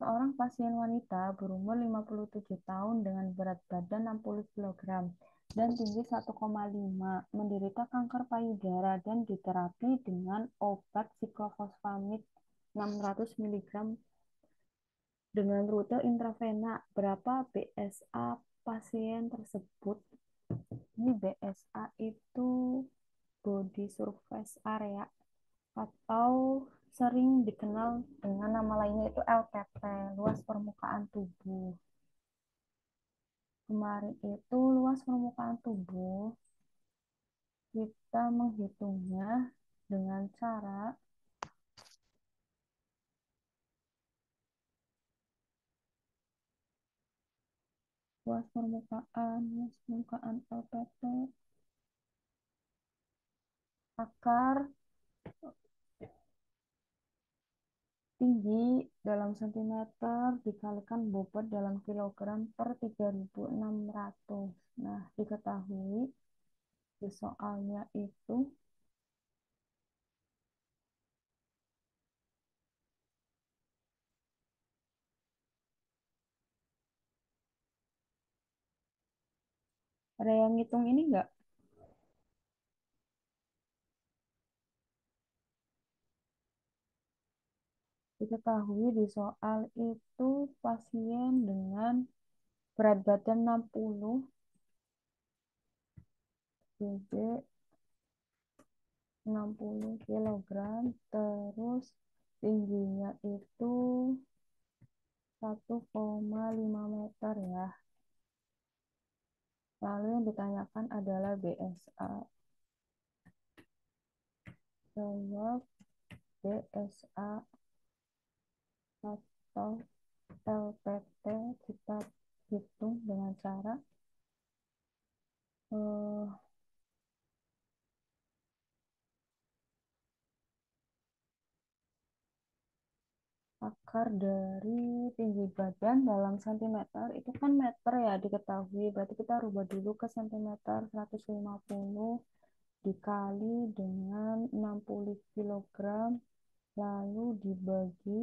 Seorang pasien wanita berumur 57 tahun dengan berat badan 60 kg dan tinggi 1,5 menderita kanker payudara dan diterapi dengan obat siklofosfamid 600 mg dengan rute intravena. Berapa BSA pasien tersebut? Ini BSA itu body surface area atau sering dikenal dengan nama lainnya itu LPT, luas permukaan tubuh. Kemarin itu luas permukaan tubuh kita menghitungnya dengan cara luas permukaan LPT akar tinggi dalam sentimeter dikalikan bobot dalam kilogram per 3.600. Nah, diketahui di soalnya itu ada yang ngitung ini enggak? Diketahui di soal itu pasien dengan berat badan 60 kg 60 kilogram, terus tingginya itu 1,5 meter ya. Lalu yang ditanyakan adalah BSA. Jawab BSA atau LPT kita hitung dengan cara eh, akar dari tinggi badan dalam sentimeter itu kan meter ya diketahui, berarti kita rubah dulu ke sentimeter 150 dikali dengan 60 kilogram lalu dibagi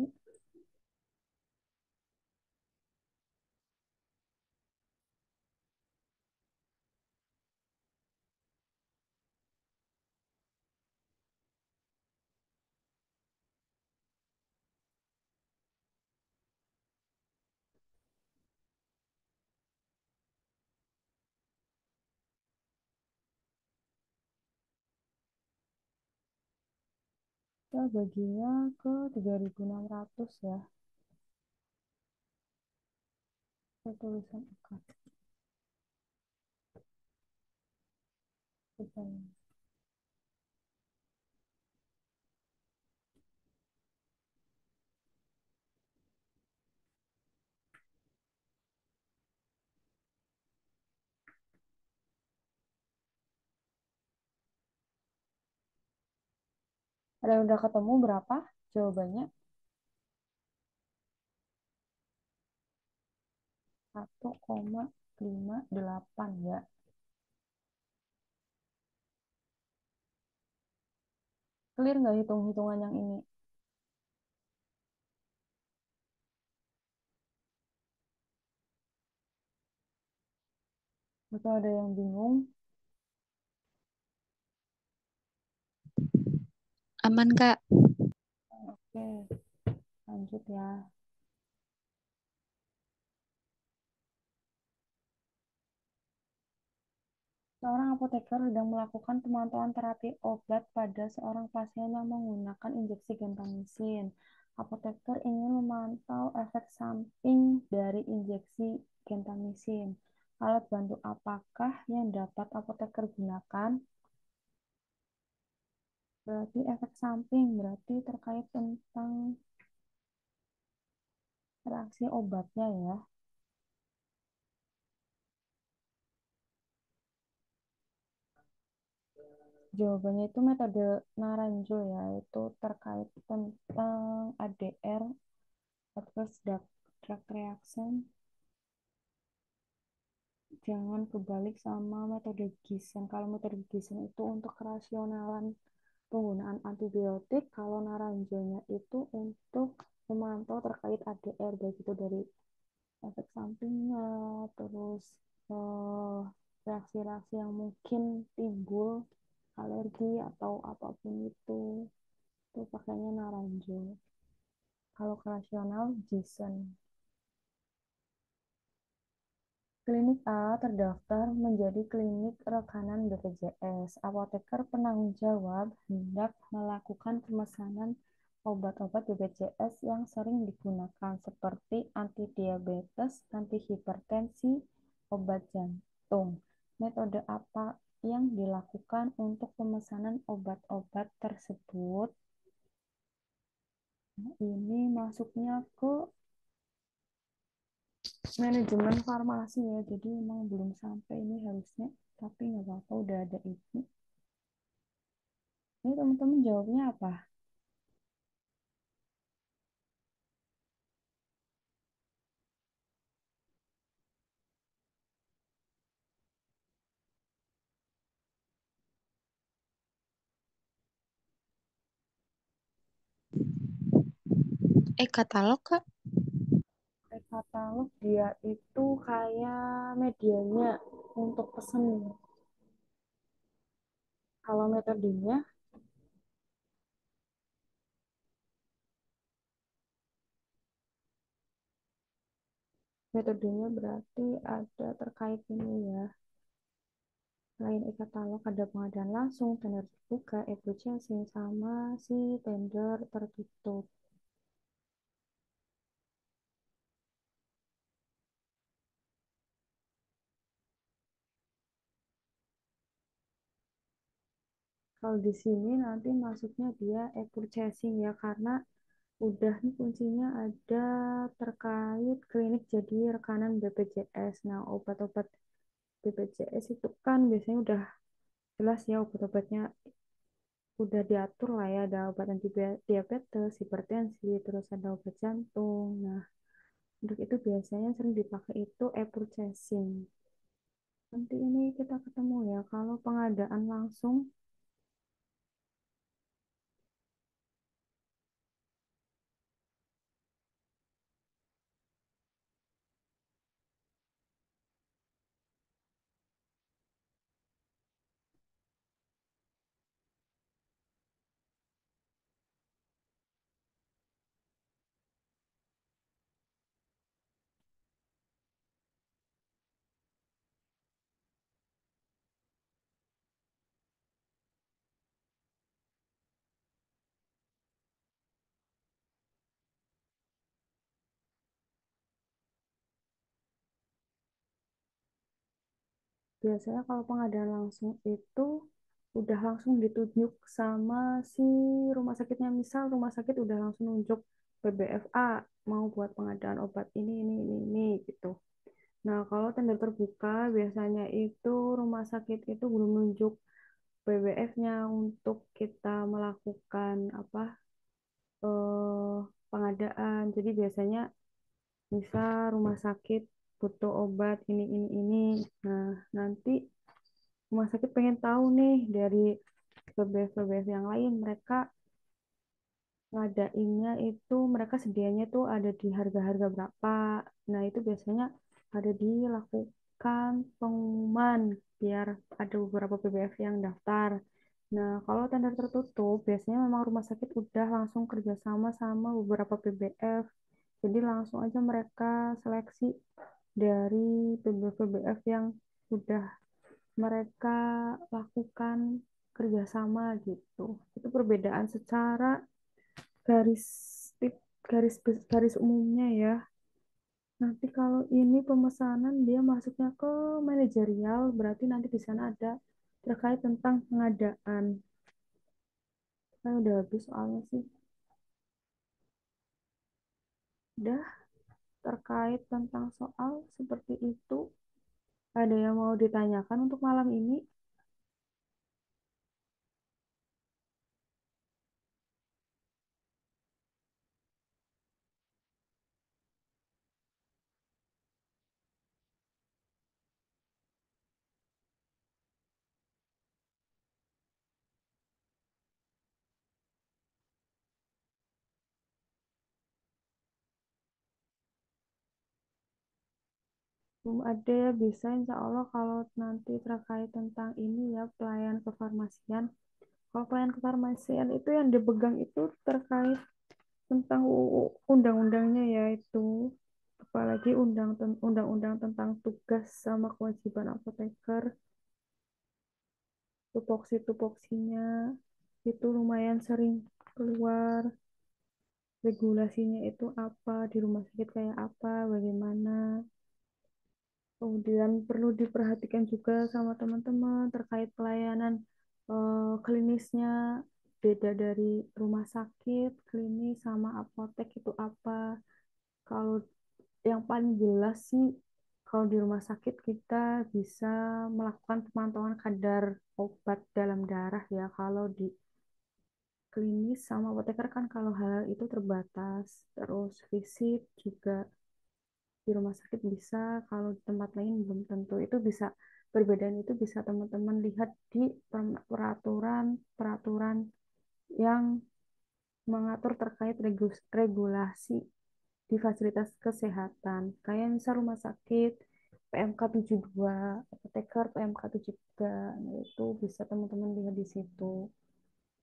kita baginya ke 3.600 ya. Saya tulisan akar. Supaya ada yang udah ketemu berapa jawabannya? 1,58 ya. Clear nggak hitung-hitungan yang ini? Atau ada yang bingung? Aman, Kak. Oke, lanjut ya. Seorang apoteker sedang melakukan pemantauan terapi obat pada seorang pasien yang menggunakan injeksi gentamisin. Apoteker ingin memantau efek samping dari injeksi gentamisin. Alat bantu apakah yang dapat apoteker gunakan? Berarti efek samping, berarti terkait tentang reaksi obatnya ya. Jawabannya itu metode Naranjo ya, itu terkait tentang ADR, adverse drug reaction. Jangan kebalik sama metode Giessen. Kalau metode Giessen itu untuk kerasionalan penggunaan antibiotik, kalau Naranjonya itu untuk memantau terkait ADR, baik itu dari efek sampingnya, terus eh, reaksi-reaksi yang mungkin timbul, alergi atau apapun itu pakainya Naranjo. Kalau rasional, Jason. Klinik A terdaftar menjadi klinik rekanan BPJS. Apoteker penanggung jawab hendak melakukan pemesanan obat-obat BPJS yang sering digunakan seperti antidiabetes, antihipertensi, obat jantung. Metode apa yang dilakukan untuk pemesanan obat-obat tersebut. Nah, ini masuknya ke manajemen farmasi ya, jadi emang belum sampai ini harusnya, tapi nggak apa-apa udah ada ini. Ini teman-teman jawabnya apa? Katalog, Kak. Katalog dia itu kayak medianya untuk pesen. Kalau metodenya berarti ada terkait ini ya. Selain e-katalog ada pengadaan langsung, tender terbuka, e-purchasing, sama si tender tertutup. Kalau di sini nanti masuknya dia e-purchasing ya, karena udah nih kuncinya ada terkait klinik jadi rekanan BPJS. Nah, obat-obat BPJS itu kan biasanya udah jelas ya obat-obatnya udah diatur lah ya, ada obat anti diabetes, hipertensi, terus ada obat jantung. Nah, untuk itu biasanya sering dipakai itu e-purchasing. Nanti ini kita ketemu ya, kalau pengadaan langsung biasanya kalau pengadaan langsung itu udah langsung ditunjuk sama si rumah sakitnya. Misal rumah sakit udah langsung nunjuk PBFA mau buat pengadaan obat ini gitu. Nah, kalau tender terbuka biasanya itu rumah sakit itu belum nunjuk PBF-nya untuk kita melakukan apa eh, pengadaan. Jadi biasanya misal rumah sakit butuh obat ini. Nah, nanti rumah sakit pengen tahu nih dari PBF-PBF yang lain mereka ngadainnya itu mereka sedianya tuh ada di harga-harga berapa. Nah, itu biasanya ada dilakukan pengumuman biar ada beberapa PBF yang daftar. Nah, kalau tender tertutup, biasanya memang rumah sakit udah langsung kerjasama sama beberapa PBF. Jadi langsung aja mereka seleksi dari PBF-PBF yang udah mereka lakukan kerjasama gitu. Itu perbedaan secara garis garis umumnya ya. Nanti kalau ini pemesanan dia masuknya ke manajerial, berarti nanti di sana ada terkait tentang pengadaan. Kan udah habis soalnya sih. Udah terkait tentang soal seperti itu. Ada yang mau ditanyakan untuk malam ini? Belum ada ya, bisa insya Allah kalau nanti terkait tentang ini ya pelayan kefarmasian. Kalau pelayan kefarmasian itu yang dipegang itu terkait tentang undang-undangnya ya itu, apalagi undang-undang tentang tugas sama kewajiban apoteker, tupoksi-tupoksinya itu lumayan sering keluar, regulasinya itu apa, di rumah sakit kayak apa, bagaimana. Kemudian Kemudian perlu diperhatikan juga sama teman-teman terkait pelayanan klinisnya. Beda dari rumah sakit, klinis sama apotek itu apa? Kalau yang paling jelas sih, kalau di rumah sakit kita bisa melakukan pemantauan kadar obat dalam darah ya. Kalau di klinis sama apoteker kan kalau hal itu terbatas. Terus visit juga di rumah sakit bisa, kalau di tempat lain belum tentu. Itu bisa, perbedaan itu bisa teman-teman lihat di peraturan-peraturan yang mengatur terkait regulasi di fasilitas kesehatan. Kayak misal rumah sakit PMK 72, apoteker PMK 73. Nah, itu bisa teman-teman lihat di situ.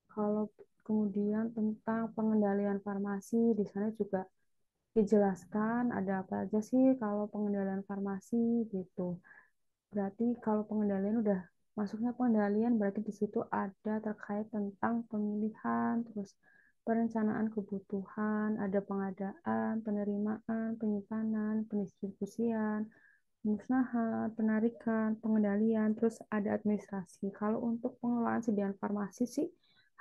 Kalau kemudian tentang pengendalian farmasi, di sana juga dijelaskan ada apa aja sih kalau pengendalian farmasi gitu. Berarti kalau pengendalian udah masuknya pengendalian berarti di situ ada terkait tentang pemilihan, terus perencanaan kebutuhan, ada pengadaan, penerimaan, penyimpanan, pendistribusian, pemusnahan, penarikan, pengendalian, terus ada administrasi. Kalau untuk pengelolaan sediaan farmasi sih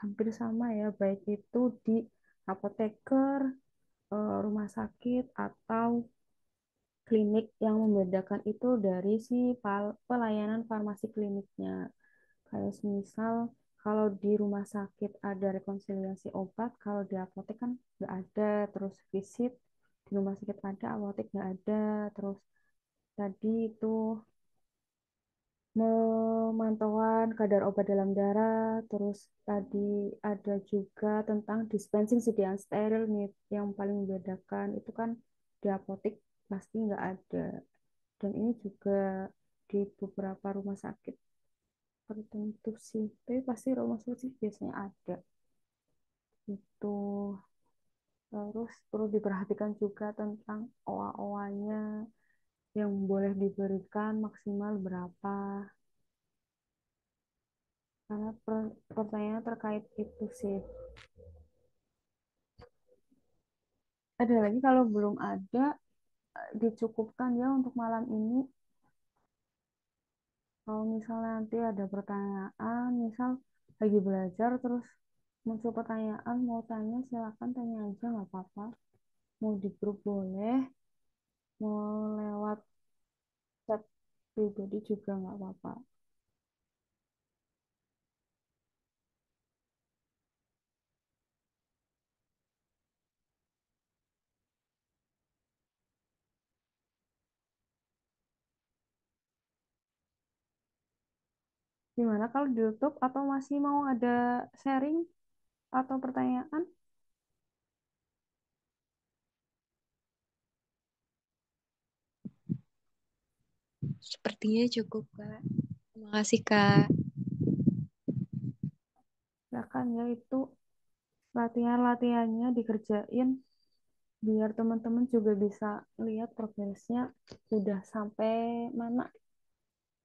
hampir sama ya, baik itu di apoteker, rumah sakit atau klinik. Yang membedakan itu dari si pelayanan farmasi kliniknya. Kayak semisal kalau di rumah sakit ada rekonsiliasi obat, kalau di apotek kan nggak ada. Terus visit di rumah sakit ada, apotek nggak ada. Terus tadi itu memantauan kadar obat dalam darah, terus tadi ada juga tentang dispensing sediaan steril nih yang paling membedakan itu kan di apotek pasti nggak ada, dan ini juga di beberapa rumah sakit tertentu sih, tapi pasti rumah sakit biasanya ada itu. Terus perlu diperhatikan juga tentang OA-OA-nya yang boleh diberikan maksimal berapa, karena pertanyaan terkait itu sih. Ada lagi kalau belum ada, dicukupkan ya untuk malam ini. Kalau misalnya nanti ada pertanyaan, misal lagi belajar terus muncul pertanyaan, mau tanya silakan tanya aja nggak apa-apa. Mau di grup boleh, mau lewat chat pribadi juga nggak apa-apa. Gimana kalau di YouTube atau masih mau ada sharing atau pertanyaan? Sepertinya cukup, Kak. Terima kasih, Kak. Silakan ya, itu latihan-latihannya dikerjain biar teman-teman juga bisa lihat progresnya udah sampai mana.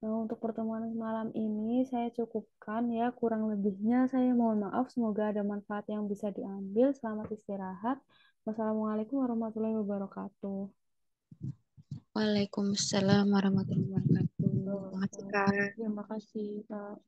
Nah, untuk pertemuan malam ini saya cukupkan ya, kurang lebihnya saya mohon maaf, semoga ada manfaat yang bisa diambil. Selamat istirahat. Wassalamualaikum warahmatullahi wabarakatuh. Waalaikumsalam warahmatullahi wabarakatuh. Terima kasih, Kak. Terima kasih, Kak.